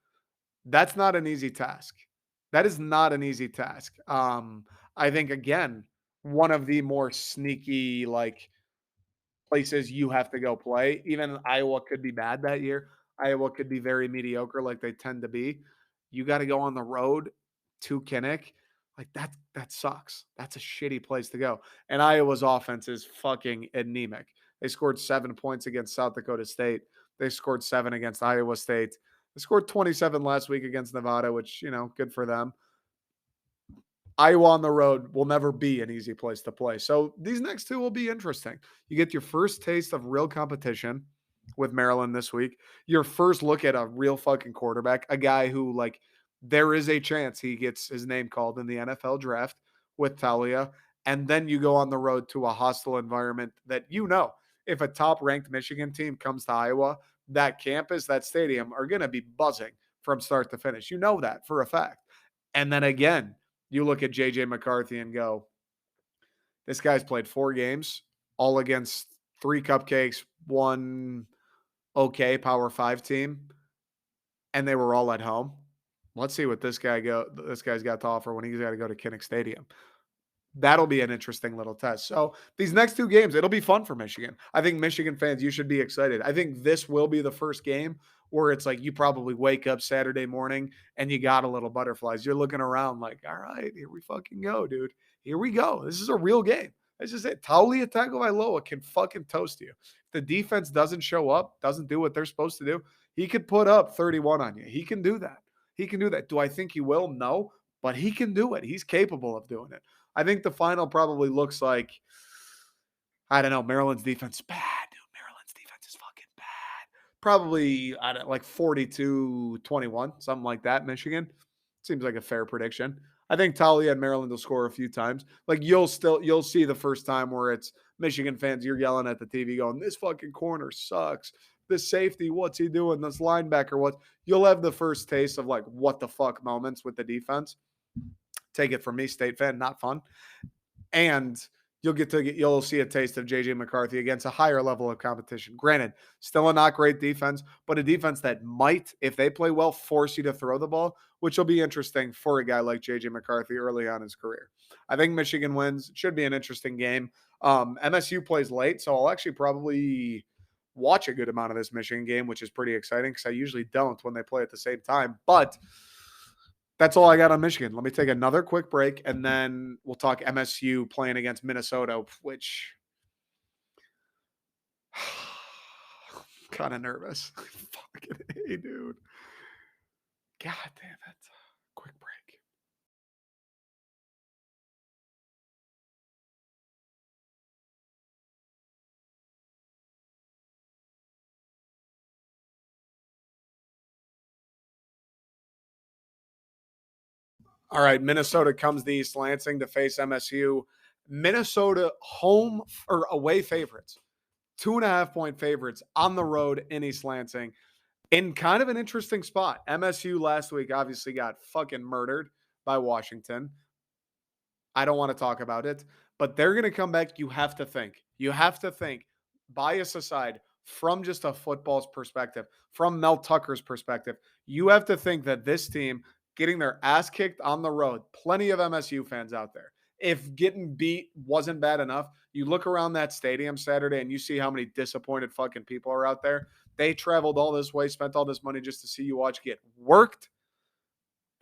That's not an easy task. That is not an easy task. I think again, one of the more sneaky like places you have to go play. Even Iowa could be bad that year. Iowa could be very mediocre like they tend to be. You got to go on the road to Kinnick. Like that sucks. That's a shitty place to go. And Iowa's offense is fucking anemic. They scored 7 points against South Dakota State. They scored 7 against Iowa State. They scored 27 last week against Nevada, which, good for them. Iowa on the road will never be an easy place to play. So these next two will be interesting. You get your first taste of real competition with Maryland this week. Your first look at a real fucking quarterback, a guy who, like, there is a chance he gets his name called in the NFL draft with Taulia. And then you go on the road to a hostile environment that, if a top ranked Michigan team comes to Iowa, that campus, that stadium are going to be buzzing from start to finish. You know that for a fact. And then again, you look at JJ McCarthy and go, this guy's played 4 games, all against 3 cupcakes, 1 okay Power 5 team, and they were all at home. Let's see what this guy's got to offer when he's got to go to Kinnick Stadium. That'll be an interesting little test. So these next 2 games, it'll be fun for Michigan. I think Michigan fans, you should be excited. I think this will be the first game where it's like you probably wake up Saturday morning and you got a little butterflies. You're looking around like, all right, here we fucking go, dude. Here we go. This is a real game. This is it. Taulia Tagovailoa can fucking toast you. If the defense doesn't show up, doesn't do what they're supposed to do, he could put up 31 on you. He can do that. He can do that. Do I think he will? No, but he can do it. He's capable of doing it. I think the final probably looks like, I don't know, Maryland's defense is bad, dude. Maryland's defense is fucking bad. Probably, I don't know, like 42-21, something like that, Michigan. Seems like a fair prediction. I think Taulia and Maryland will score a few times. Like you'll see the first time where it's Michigan fans, you're yelling at the TV going, this fucking corner sucks. This safety, what's he doing? This linebacker, what? You'll have the first taste of like what the fuck moments with the defense. Take it from me, State fan, not fun. And you'll see a taste of JJ McCarthy against a higher level of competition. Granted, still a not great defense, but a defense that might, if they play well, force you to throw the ball, which will be interesting for a guy like JJ McCarthy early on in his career. I think Michigan wins. It should be an interesting game. MSU plays late, so I'll actually probably watch a good amount of this Michigan game, which is pretty exciting because I usually don't when they play at the same time. But that's all I got on Michigan. Let me take another quick break, and then we'll talk MSU playing against Minnesota, which kind of nervous. Fucking hey, dude. God damn it. Quick break. All right, Minnesota comes to East Lansing to face MSU. Minnesota home or away favorites, 2.5-point favorites on the road in East Lansing in kind of an interesting spot. MSU last week obviously got fucking murdered by Washington. I don't want to talk about it, but they're going to come back. You have to think, bias aside, from just a football's perspective, from Mel Tucker's perspective, you have to think that this team getting their ass kicked on the road, plenty of MSU fans out there. If getting beat wasn't bad enough, you look around that stadium Saturday and you see how many disappointed fucking people are out there. They traveled all this way, spent all this money just to see you watch get worked.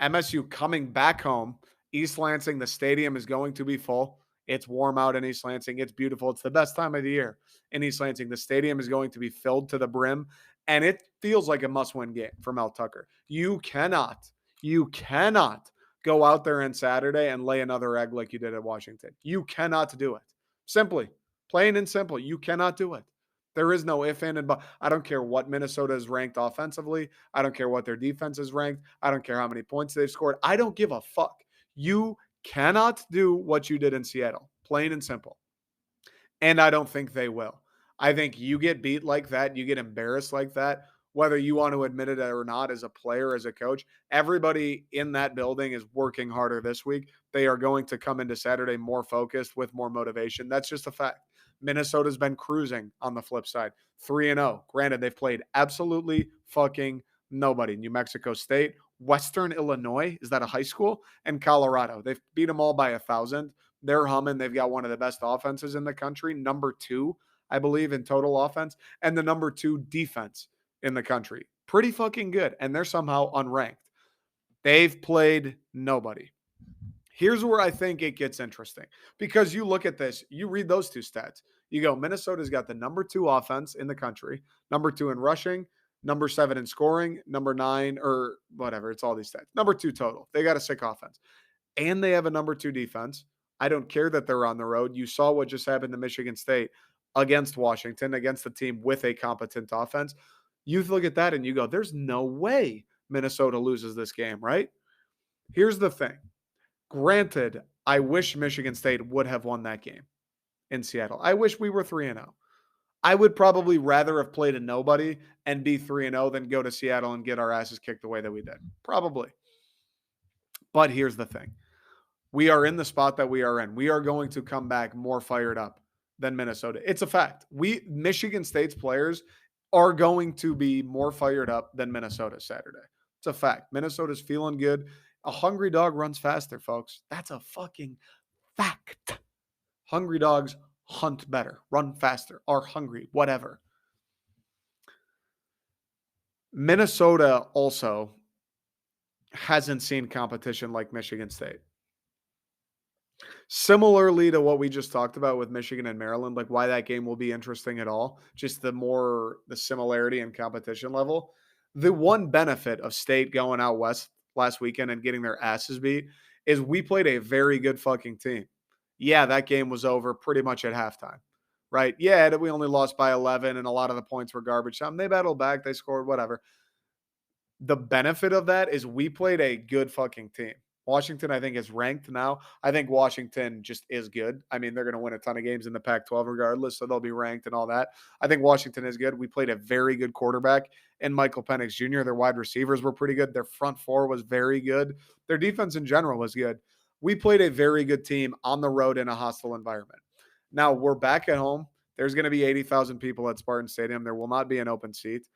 MSU coming back home. East Lansing, the stadium is going to be full. It's warm out in East Lansing. It's beautiful. It's the best time of the year in East Lansing. The stadium is going to be filled to the brim, and it feels like a must-win game for Mel Tucker. You cannot go out there on Saturday and lay another egg like you did at Washington. You cannot do it. Simply, plain and simple, you cannot do it. There is no if, and but. I don't care what Minnesota is ranked offensively. I don't care what their defense is ranked. I don't care how many points they've scored. I don't give a fuck. You cannot do what you did in Seattle, plain and simple. And I don't think they will. I think you get beat like that, you get embarrassed like that, whether you want to admit it or not as a player, as a coach. Everybody in that building is working harder this week. They are going to come into Saturday more focused with more motivation. That's just a fact. Minnesota's been cruising on the flip side, 3-0. Granted, they've played absolutely fucking nobody. New Mexico State, Western Illinois, is that a high school? And Colorado. They've beat them all by 1,000. They're humming. They've got one of the best offenses in the country, number 2, I believe, in total offense, and the number 2 defense in the country. Pretty fucking good. And they're somehow unranked. They've played nobody. Here's where I think it gets interesting, because you look at this, you read those two stats. You go, Minnesota's got the number 2 offense in the country, number 2 in rushing, number 7 in scoring, number 9 or whatever. It's all these stats. Number 2 total. They got a sick offense. And they have a number 2 defense. I don't care that they're on the road. You saw what just happened to Michigan State against Washington, against the team with a competent offense. You look at that and you go, there's no way Minnesota loses this game, right? Here's the thing. Granted, I wish Michigan State would have won that game in Seattle. I wish we were 3-0. I would probably rather have played a nobody and be 3-0 than go to Seattle and get our asses kicked the way that we did. Probably. But here's the thing. We are in the spot that we are in. We are going to come back more fired up than Minnesota. It's a fact. Michigan State's players are going to be more fired up than Minnesota Saturday. It's a fact. Minnesota's feeling good. A hungry dog runs faster, folks. That's a fucking fact. Hungry dogs hunt better, run faster, are hungry, whatever. Minnesota also hasn't seen competition like Michigan State. Similarly to what we just talked about with Michigan and Maryland, like why that game will be interesting at all, just the similarity and competition level. The one benefit of State going out west last weekend and getting their asses beat is we played a very good fucking team. Yeah, that game was over pretty much at halftime, right? Yeah, we only lost by 11 and a lot of the points were garbage time. They battled back, they scored, whatever. The benefit of that is we played a good fucking team. Washington, I think, is ranked now. I think Washington just is good. I mean, they're going to win a ton of games in the Pac-12 regardless, so they'll be ranked and all that. I think Washington is good. We played a very good quarterback in Michael Penix Jr. Their wide receivers were pretty good. Their front four was very good. Their defense in general was good. We played a very good team on the road in a hostile environment. Now we're back at home. There's going to be 80,000 people at Spartan Stadium. There will not be an open seat.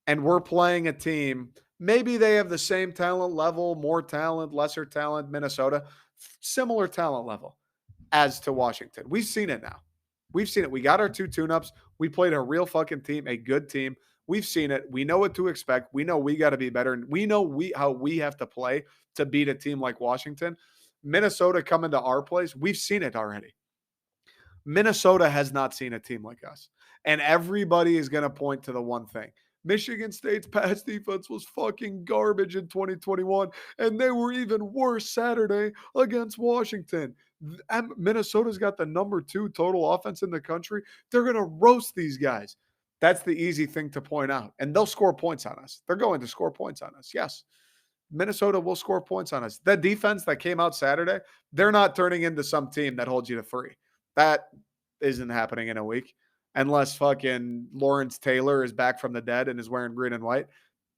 And we're playing a team. Maybe they have the same talent level, more talent, lesser talent, Minnesota, similar talent level as to Washington. We've seen it now. We've seen it. We got our 2 tune-ups. We played a real fucking team, a good team. We've seen it. We know what to expect. We know we got to be better. And we know how we have to play to beat a team like Washington. Minnesota coming to our place, we've seen it already. Minnesota has not seen a team like us. And everybody is going to point to the one thing. Michigan State's pass defense was fucking garbage in 2021, and they were even worse Saturday against Washington. Minnesota's got the number 2 total offense in the country. They're going to roast these guys. That's the easy thing to point out. And they'll score points on us. They're going to score points on us. Yes. Minnesota will score points on us. The defense that came out Saturday, they're not turning into some team that holds you to 3. That isn't happening in a week unless fucking Lawrence Taylor is back from the dead and is wearing green and white.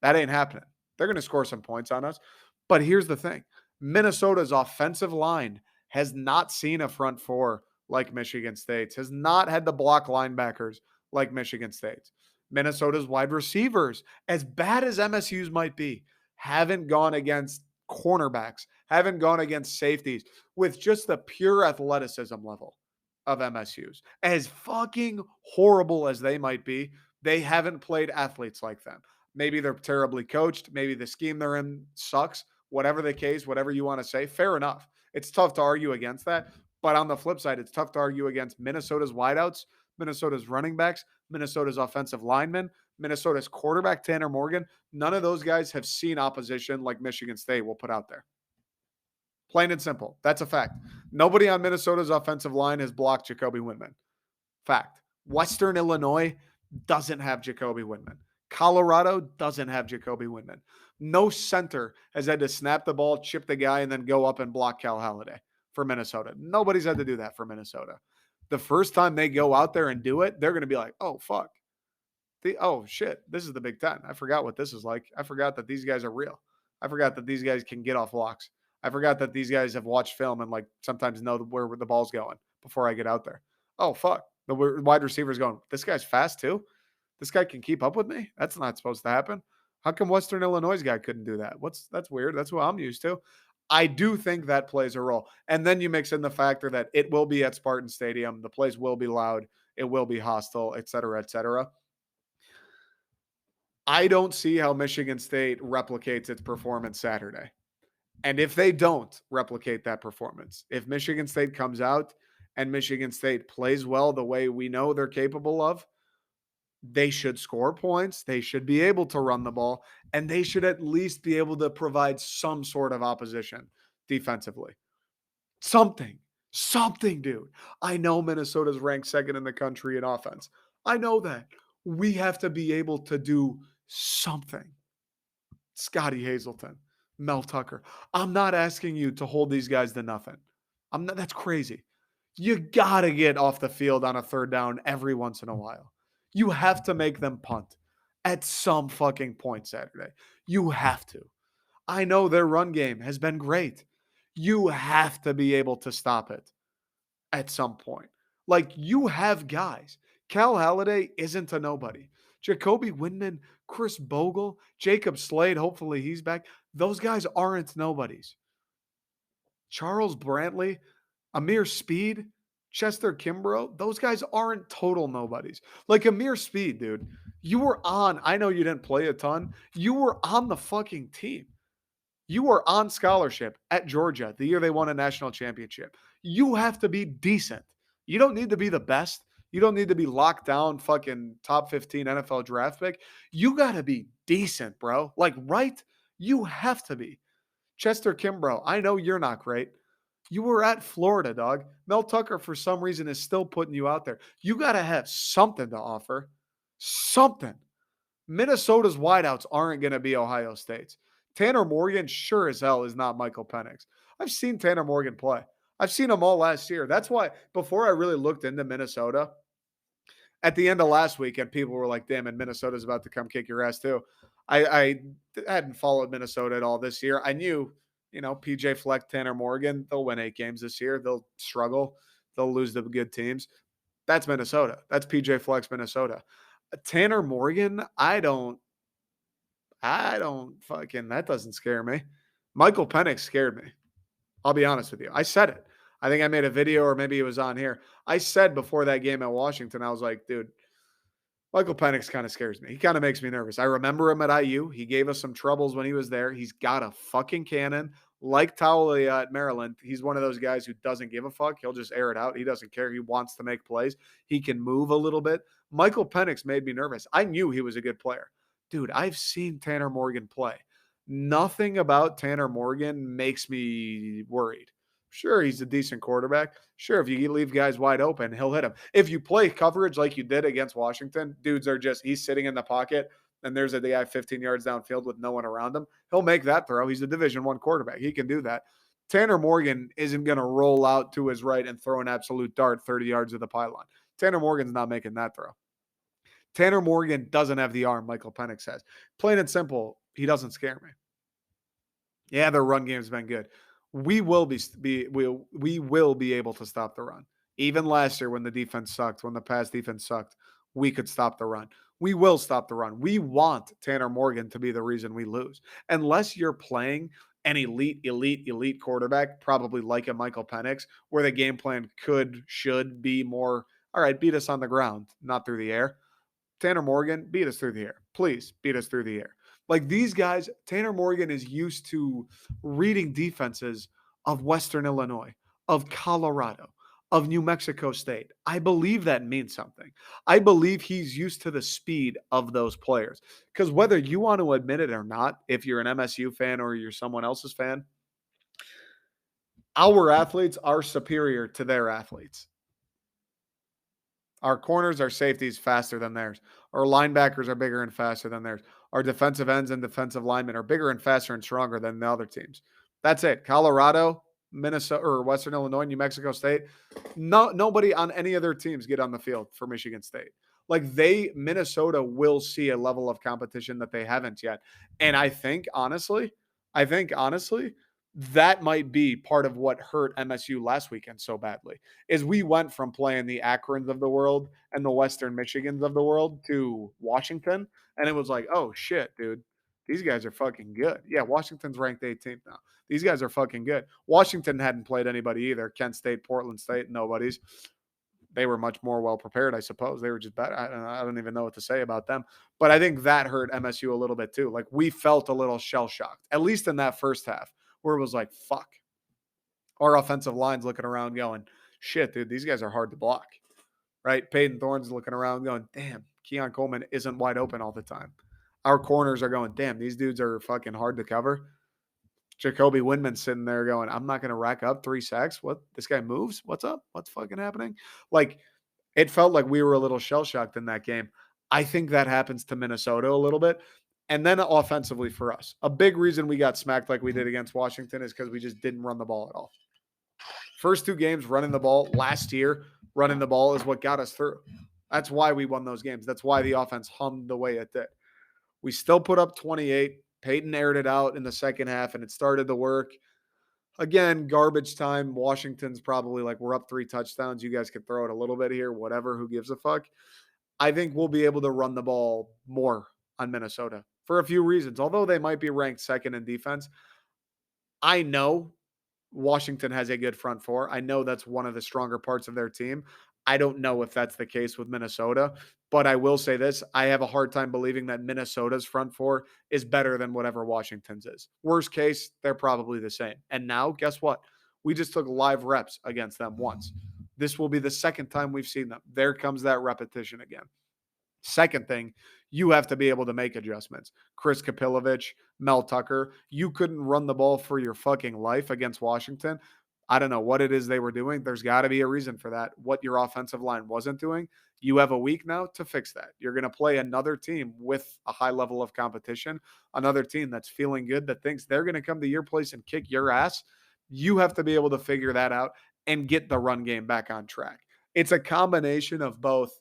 That ain't happening. They're going to score some points on us. But here's the thing. Minnesota's offensive line has not seen a front four like Michigan State's, has not had the block linebackers like Michigan State's. Minnesota's wide receivers, as bad as MSU's might be, haven't gone against cornerbacks, haven't gone against safeties with just the pure athleticism level of MSU's. As fucking horrible as they might be, they haven't played athletes like them. Maybe they're terribly coached. Maybe the scheme they're in sucks. Whatever the case, whatever you want to say, fair enough. It's tough to argue against that. But on the flip side, it's tough to argue against Minnesota's wideouts, Minnesota's running backs, Minnesota's offensive linemen, Minnesota's quarterback, Tanner Morgan. None of those guys have seen opposition like Michigan State will put out there. Plain and simple. That's a fact. Nobody on Minnesota's offensive line has blocked Jacoby Windman. Fact. Western Illinois doesn't have Jacoby Windman. Colorado doesn't have Jacoby Windman. No center has had to snap the ball, chip the guy, and then go up and block Cal Haladay for Minnesota. Nobody's had to do that for Minnesota. The first time they go out there and do it, they're going to be like, oh, fuck. Oh, shit. This is the Big Ten. I forgot what this is like. I forgot that these guys are real. I forgot that these guys can get off blocks. I forgot that these guys have watched film and like sometimes know where the ball's going before I get out there. Oh, fuck. The wide receiver's going, this guy's fast too? This guy can keep up with me? That's not supposed to happen. How come Western Illinois' guy couldn't do that? That's weird. That's what I'm used to. I do think that plays a role. And then you mix in the factor that it will be at Spartan Stadium. The place will be loud. It will be hostile, et cetera, et cetera. I don't see how Michigan State replicates its performance Saturday. And if they don't replicate that performance, if Michigan State comes out and Michigan State plays well the way we know they're capable of, they should score points. They should be able to run the ball, and they should at least be able to provide some sort of opposition defensively. Something, dude. I know Minnesota's ranked second in the country in offense. I know that. We have to be able to do something. Scotty Hazelton, Mel Tucker. I'm not asking you to hold these guys to nothing. That's crazy. You got to get off the field on a third down every once in a while. You have to make them punt at some fucking point Saturday. You have to. I know their run game has been great. You have to be able to stop it at some point. Like, you have guys. Cal Haladay isn't a nobody. Jacoby Windman, Chris Bogle, Jacob Slade, hopefully he's back. Those guys aren't nobodies. Charles Brantley, Amir Speed, Chester Kimbrough, those guys aren't total nobodies. Like Amir Speed, dude, you were on, I know you didn't play a ton. You were on the fucking team. You were on scholarship at Georgia the year they won a national championship. You have to be decent. You don't need to be the best. You don't need to be locked down fucking top 15 NFL draft pick. You got to be decent, bro. Like, right? You have to be. Chester Kimbrough, I know you're not great. You were at Florida, dog. Mel Tucker, for some reason, is still putting you out there. You got to have something to offer. Something. Minnesota's wideouts aren't going to be Ohio State's. Tanner Morgan sure as hell is not Michael Penix. I've seen Tanner Morgan play. I've seen him all last year. That's why before I really looked into Minnesota, at the end of last weekend, people were like, damn, and Minnesota's about to come kick your ass too. I hadn't followed Minnesota at all this year. I knew, PJ Fleck, Tanner Morgan, they'll win 8 games this year. They'll struggle. They'll lose the good teams. That's Minnesota. That's PJ Fleck's Minnesota. Tanner Morgan, I don't fucking, that doesn't scare me. Michael Penix scared me. I'll be honest with you. I said it. I think I made a video or maybe it was on here. I said before that game at Washington, I was like, dude, Michael Penix kind of scares me. He kind of makes me nervous. I remember him at IU. He gave us some troubles when he was there. He's got a fucking cannon. Like Taulia at Maryland, he's one of those guys who doesn't give a fuck. He'll just air it out. He doesn't care. He wants to make plays. He can move a little bit. Michael Penix made me nervous. I knew he was a good player. Dude, I've seen Tanner Morgan play. Nothing about Tanner Morgan makes me worried. Sure, he's a decent quarterback. Sure, if you leave guys wide open, he'll hit them. If you play coverage like you did against Washington, dudes are just, he's sitting in the pocket and there's a guy 15 yards downfield with no one around him. He'll make that throw. He's a Division I quarterback. He can do that. Tanner Morgan isn't going to roll out to his right and throw an absolute dart 30 yards of the pylon. Tanner Morgan's not making that throw. Tanner Morgan doesn't have the arm Michael Penix has. Plain and simple, he doesn't scare me. Yeah, their run game's been good. We will be able to stop the run. Even last year when the defense sucked, when the pass defense sucked, we could stop the run. We will stop the run. We want Tanner Morgan to be the reason we lose. Unless you're playing an elite quarterback, probably like a Michael Penix, where the game plan should be more, all right, beat us on the ground, not through the air. Tanner Morgan, beat us through the air. Please beat us through the air. Like these guys, Tanner Morgan is used to reading defenses of Western Illinois, of Colorado, of New Mexico State. I believe that means something. I believe he's used to the speed of those players. Because whether you want to admit it or not, if you're an MSU fan or you're someone else's fan, our athletes are superior to their athletes. Our corners, our safeties faster than theirs. Our linebackers are bigger and faster than theirs. Our defensive ends and defensive linemen are bigger and faster and stronger than the other teams. That's it. Colorado, Minnesota, or Western Illinois, New Mexico State. Nobody on any of their teams get on the field for Michigan State. Like Minnesota will see a level of competition that they haven't yet. And I think honestly, that might be part of what hurt MSU last weekend so badly is we went from playing the Akrons of the world and the Western Michigans of the world to Washington. And it was like, oh shit, dude, these guys are fucking good. Yeah, Washington's ranked 18th now. These guys are fucking good. Washington hadn't played anybody either. Kent State, Portland State, nobody's. They were much more well prepared, I suppose. They were just better. I don't even know what to say about them. But I think that hurt MSU a little bit too. Like we felt a little shell shocked, at least in that first half, where it was like, fuck. Our offensive line's looking around going, shit, dude, these guys are hard to block. Right? Peyton Thorne's looking around going, damn, Keon Coleman isn't wide open all the time. Our corners are going, damn, these dudes are fucking hard to cover. Jacoby Windman's sitting there going, I'm not going to rack up 3 sacks. What? This guy moves? What's up? What's fucking happening? Like, it felt like we were a little shell-shocked in that game. I think that happens to Minnesota a little bit. And then offensively for us, a big reason we got smacked like we did against Washington is because we just didn't run the ball at all. First 2 games running the ball last year, running the ball is what got us through. That's why we won those games. That's why the offense hummed the way it did. We still put up 28. Peyton aired it out in the second half, and it started to work. Again, garbage time. Washington's probably like, we're up 3 touchdowns. You guys can throw it a little bit here, whatever. Who gives a fuck? I think we'll be able to run the ball more on Minnesota for a few reasons. Although they might be ranked second in defense, I know Washington has a good front four. I know that's one of the stronger parts of their team. I don't know if that's the case with Minnesota, but I will say this. I have a hard time believing that Minnesota's front four is better than whatever Washington's is. Worst case, they're probably the same. And now, guess what? We just took live reps against them once. This will be the second time we've seen them. There comes that repetition again. Second thing, you have to be able to make adjustments. Chris Kapilovich, Mel Tucker, you couldn't run the ball for your fucking life against Washington. I don't know what it is they were doing. There's got to be a reason for that. What your offensive line wasn't doing. You have a week now to fix that. You're going to play another team with a high level of competition, another team that's feeling good, that thinks they're going to come to your place and kick your ass. You have to be able to figure that out and get the run game back on track. It's a combination of both.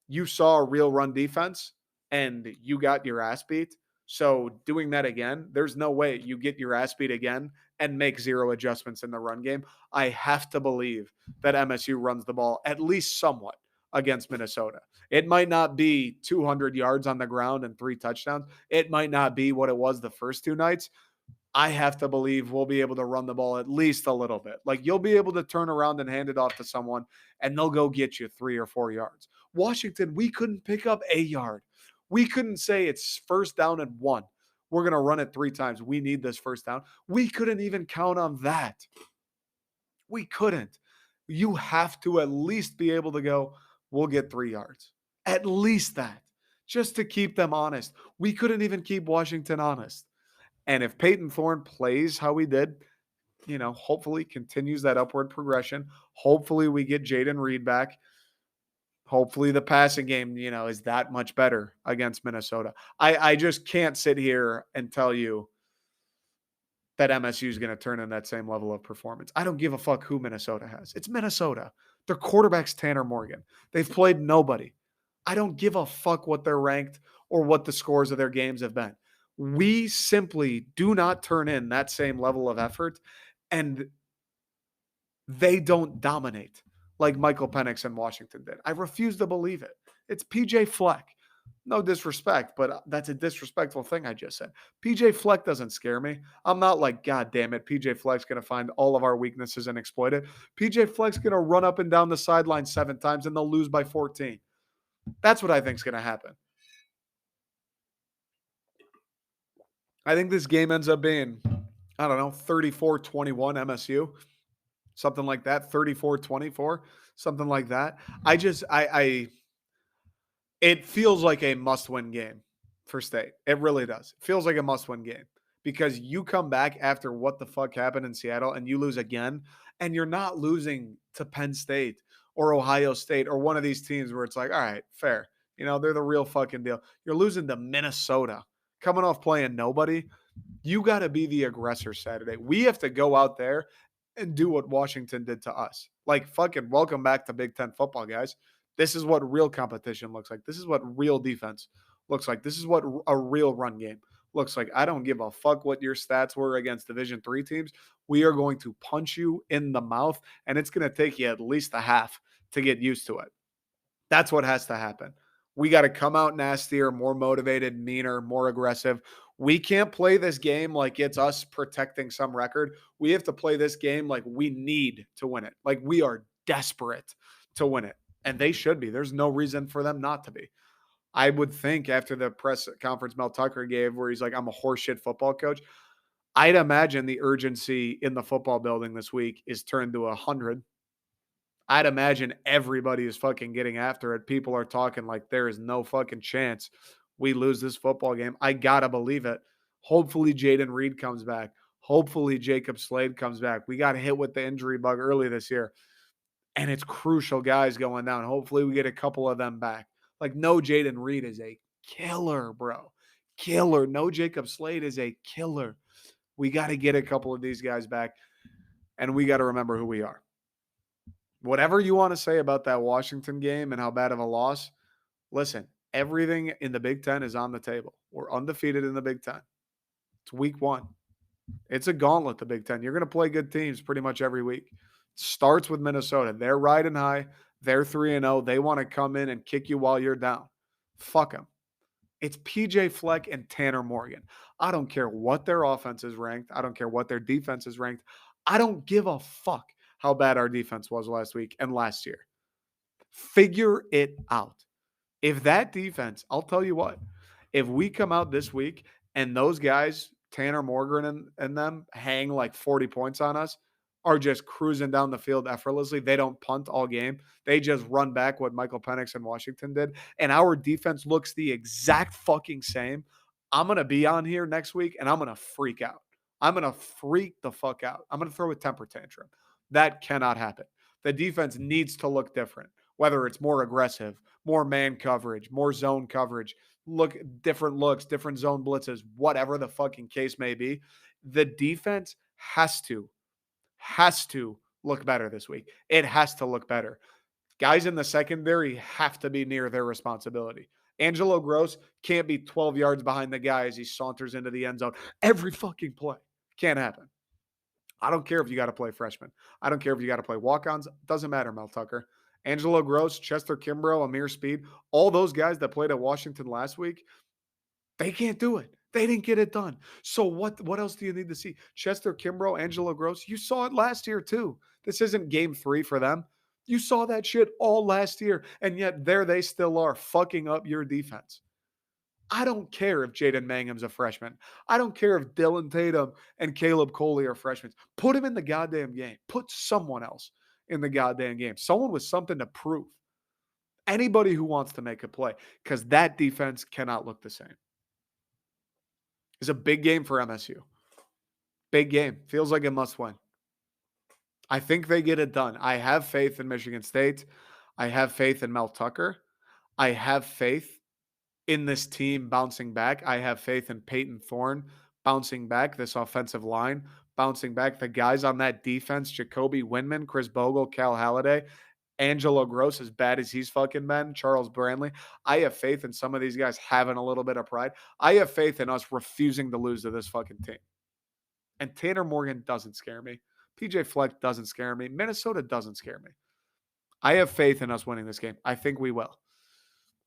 You saw a real run defense and you got your ass beat. So doing that again, there's no way you get your ass beat again and make zero adjustments in the run game. I have to believe that MSU runs the ball at least somewhat against Minnesota. It might not be 200 yards on the ground and 3 touchdowns. It might not be what it was the first 2 nights. I have to believe we'll be able to run the ball at least a little bit. Like you'll be able to turn around and hand it off to someone and they'll go get you 3 or 4 yards. Washington, we couldn't pick up a yard. We couldn't say it's first down and 1. We're going to run it 3 times. We need this first down. We couldn't even count on that. We couldn't. You have to at least be able to go, we'll get 3 yards. At least that. Just to keep them honest. We couldn't even keep Washington honest. And if Peyton Thorne plays how he did, hopefully continues that upward progression. Hopefully we get Jaden Reed back. Hopefully the passing game, is that much better against Minnesota. I just can't sit here and tell you that MSU is going to turn in that same level of performance. I don't give a fuck who Minnesota has. It's Minnesota. Their quarterback's Tanner Morgan. They've played nobody. I don't give a fuck what they're ranked or what the scores of their games have been. We simply do not turn in that same level of effort, and they don't dominate like Michael Penix and Washington did. I refuse to believe it. It's PJ Fleck. No disrespect, but that's a disrespectful thing I just said. PJ Fleck doesn't scare me. I'm not like, God damn it, PJ Fleck's going to find all of our weaknesses and exploit it. PJ Fleck's going to run up and down the sideline 7 times and they'll lose by 14. That's what I think is going to happen. I think this game ends up being, 34-21 MSU. Something like that, 34-24, something like that. It feels like a must-win game for State. It really does. It feels like a must-win game because you come back after what the fuck happened in Seattle and you lose again, and you're not losing to Penn State or Ohio State or one of these teams where it's like, all right, fair. They're the real fucking deal. You're losing to Minnesota, coming off playing nobody. You got to be the aggressor Saturday. We have to go out there and do what Washington did to us. Like, fucking welcome back to Big Ten football, guys. This is what real competition looks like. This is what real defense looks like. This is what a real run game looks like. I don't give a fuck what your stats were against Division III teams. We are going to punch you in the mouth, and it's going to take you at least a half to get used to it. That's what has to happen. We got to come out nastier, more motivated, meaner, more aggressive. We can't play this game like it's us protecting some record. We have to play this game like we need to win it. Like we are desperate to win it. And they should be. There's no reason for them not to be. I would think after the press conference Mel Tucker gave where he's like, I'm a horseshit football coach, I'd imagine the urgency in the football building this week is turned to 100. I'd imagine everybody is fucking getting after it. People are talking like there is no fucking chance we lose this football game. I gotta believe it. Hopefully Jaden Reed comes back. Hopefully Jacob Slade comes back. We got hit with the injury bug early this year. And it's crucial guys going down. Hopefully we get a couple of them back. Like no Jaden Reed is a killer, bro. Killer. No Jacob Slade is a killer. We got to get a couple of these guys back. And we got to remember who we are. Whatever you want to say about that Washington game and how bad of a loss, listen, everything in the Big Ten is on the table. We're undefeated in the Big Ten. It's week 1. It's a gauntlet, the Big Ten. You're going to play good teams pretty much every week. It starts with Minnesota. They're riding high. They're 3-0. They want to come in and kick you while you're down. Fuck them. It's PJ Fleck and Tanner Morgan. I don't care what their offense is ranked. I don't care what their defense is ranked. I don't give a fuck how bad our defense was last week and last year. Figure it out. If that defense, I'll tell you what, if we come out this week and those guys, Tanner Morgan and them, hang like 40 points on us, are just cruising down the field effortlessly. They don't punt all game. They just run back what Michael Penix and Washington did. And our defense looks the exact fucking same. I'm going to be on here next week and I'm going to freak out. I'm going to freak the fuck out. I'm going to throw a temper tantrum. That cannot happen. The defense needs to look different, whether it's more aggressive, more man coverage, more zone coverage, different looks, different zone blitzes, whatever the fucking case may be. The defense has to look better this week. It has to look better. Guys in the secondary have to be near their responsibility. Angelo Gross can't be 12 yards behind the guy as he saunters into the end zone every fucking play. Can't happen. I don't care if you got to play freshmen. I don't care if you got to play walk-ons. Doesn't matter, Mel Tucker. Angelo Gross, Chester Kimbrough, Amir Speed, all those guys that played at Washington last week, they can't do it. They didn't get it done. So what else do you need to see? Chester Kimbrough, Angelo Gross, you saw it last year too. This isn't game 3 for them. You saw that shit all last year, and yet there they still are fucking up your defense. I don't care if Jaden Mangum's a freshman. I don't care if Dylan Tatum and Caleb Coley are freshmen. Put him in the goddamn game. Put someone else in the goddamn game. Someone with something to prove. Anybody who wants to make a play, because that defense cannot look the same. It's a big game for MSU. Big game. Feels like a must win. I think they get it done. I have faith in Michigan State. I have faith in Mel Tucker. I have faith in this team bouncing back. I have faith in Peyton Thorne bouncing back, this offensive line bouncing back. The guys on that defense, Jacoby Windman, Chris Bogle, Cal Halliday, Angelo Gross, as bad as he's fucking been, Charles Brandley. I have faith in some of these guys having a little bit of pride. I have faith in us refusing to lose to this fucking team. And Tanner Morgan doesn't scare me. PJ Fleck doesn't scare me. Minnesota doesn't scare me. I have faith in us winning this game. I think we will.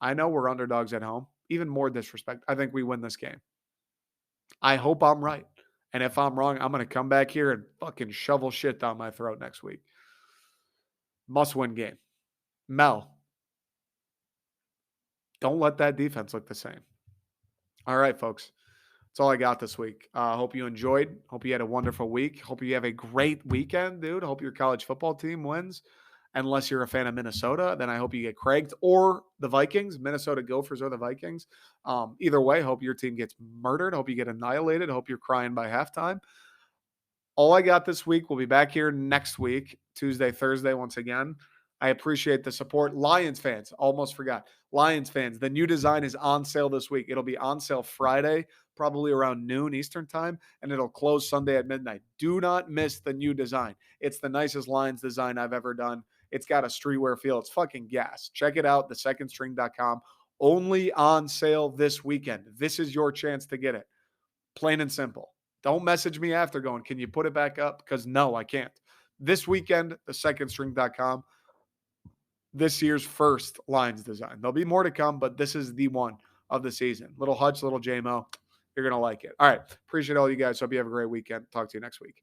I know we're underdogs at home. Even more disrespect. I think we win this game. I hope I'm right. And if I'm wrong, I'm going to come back here and fucking shovel shit down my throat next week. Must win game. Mel, don't let that defense look the same. All right, folks. That's all I got this week. Hope you enjoyed. Hope you had a wonderful week. Hope you have a great weekend, dude. Hope your college football team wins. Unless you're a fan of Minnesota, then I hope you get cranked, or the Vikings, Minnesota Gophers or the Vikings. Either way, hope your team gets murdered. Hope you get annihilated. Hope you're crying by halftime. All I got this week. We'll be back here next week, Tuesday, Thursday, once again. I appreciate the support. Lions fans, almost forgot. Lions fans, the new design is on sale this week. It'll be on sale Friday, probably around noon Eastern time, and it'll close Sunday at midnight. Do not miss the new design. It's the nicest Lions design I've ever done. It's got a streetwear feel. It's fucking gas. Check it out, thesecondstring.com. Only on sale this weekend. This is your chance to get it. Plain and simple. Don't message me after going, can you put it back up? Because no, I can't. This weekend, thesecondstring.com. This year's first Lions design. There'll be more to come, but this is the one of the season. Little Hutch, little JMO. You're going to like it. All right. Appreciate all you guys. Hope you have a great weekend. Talk to you next week.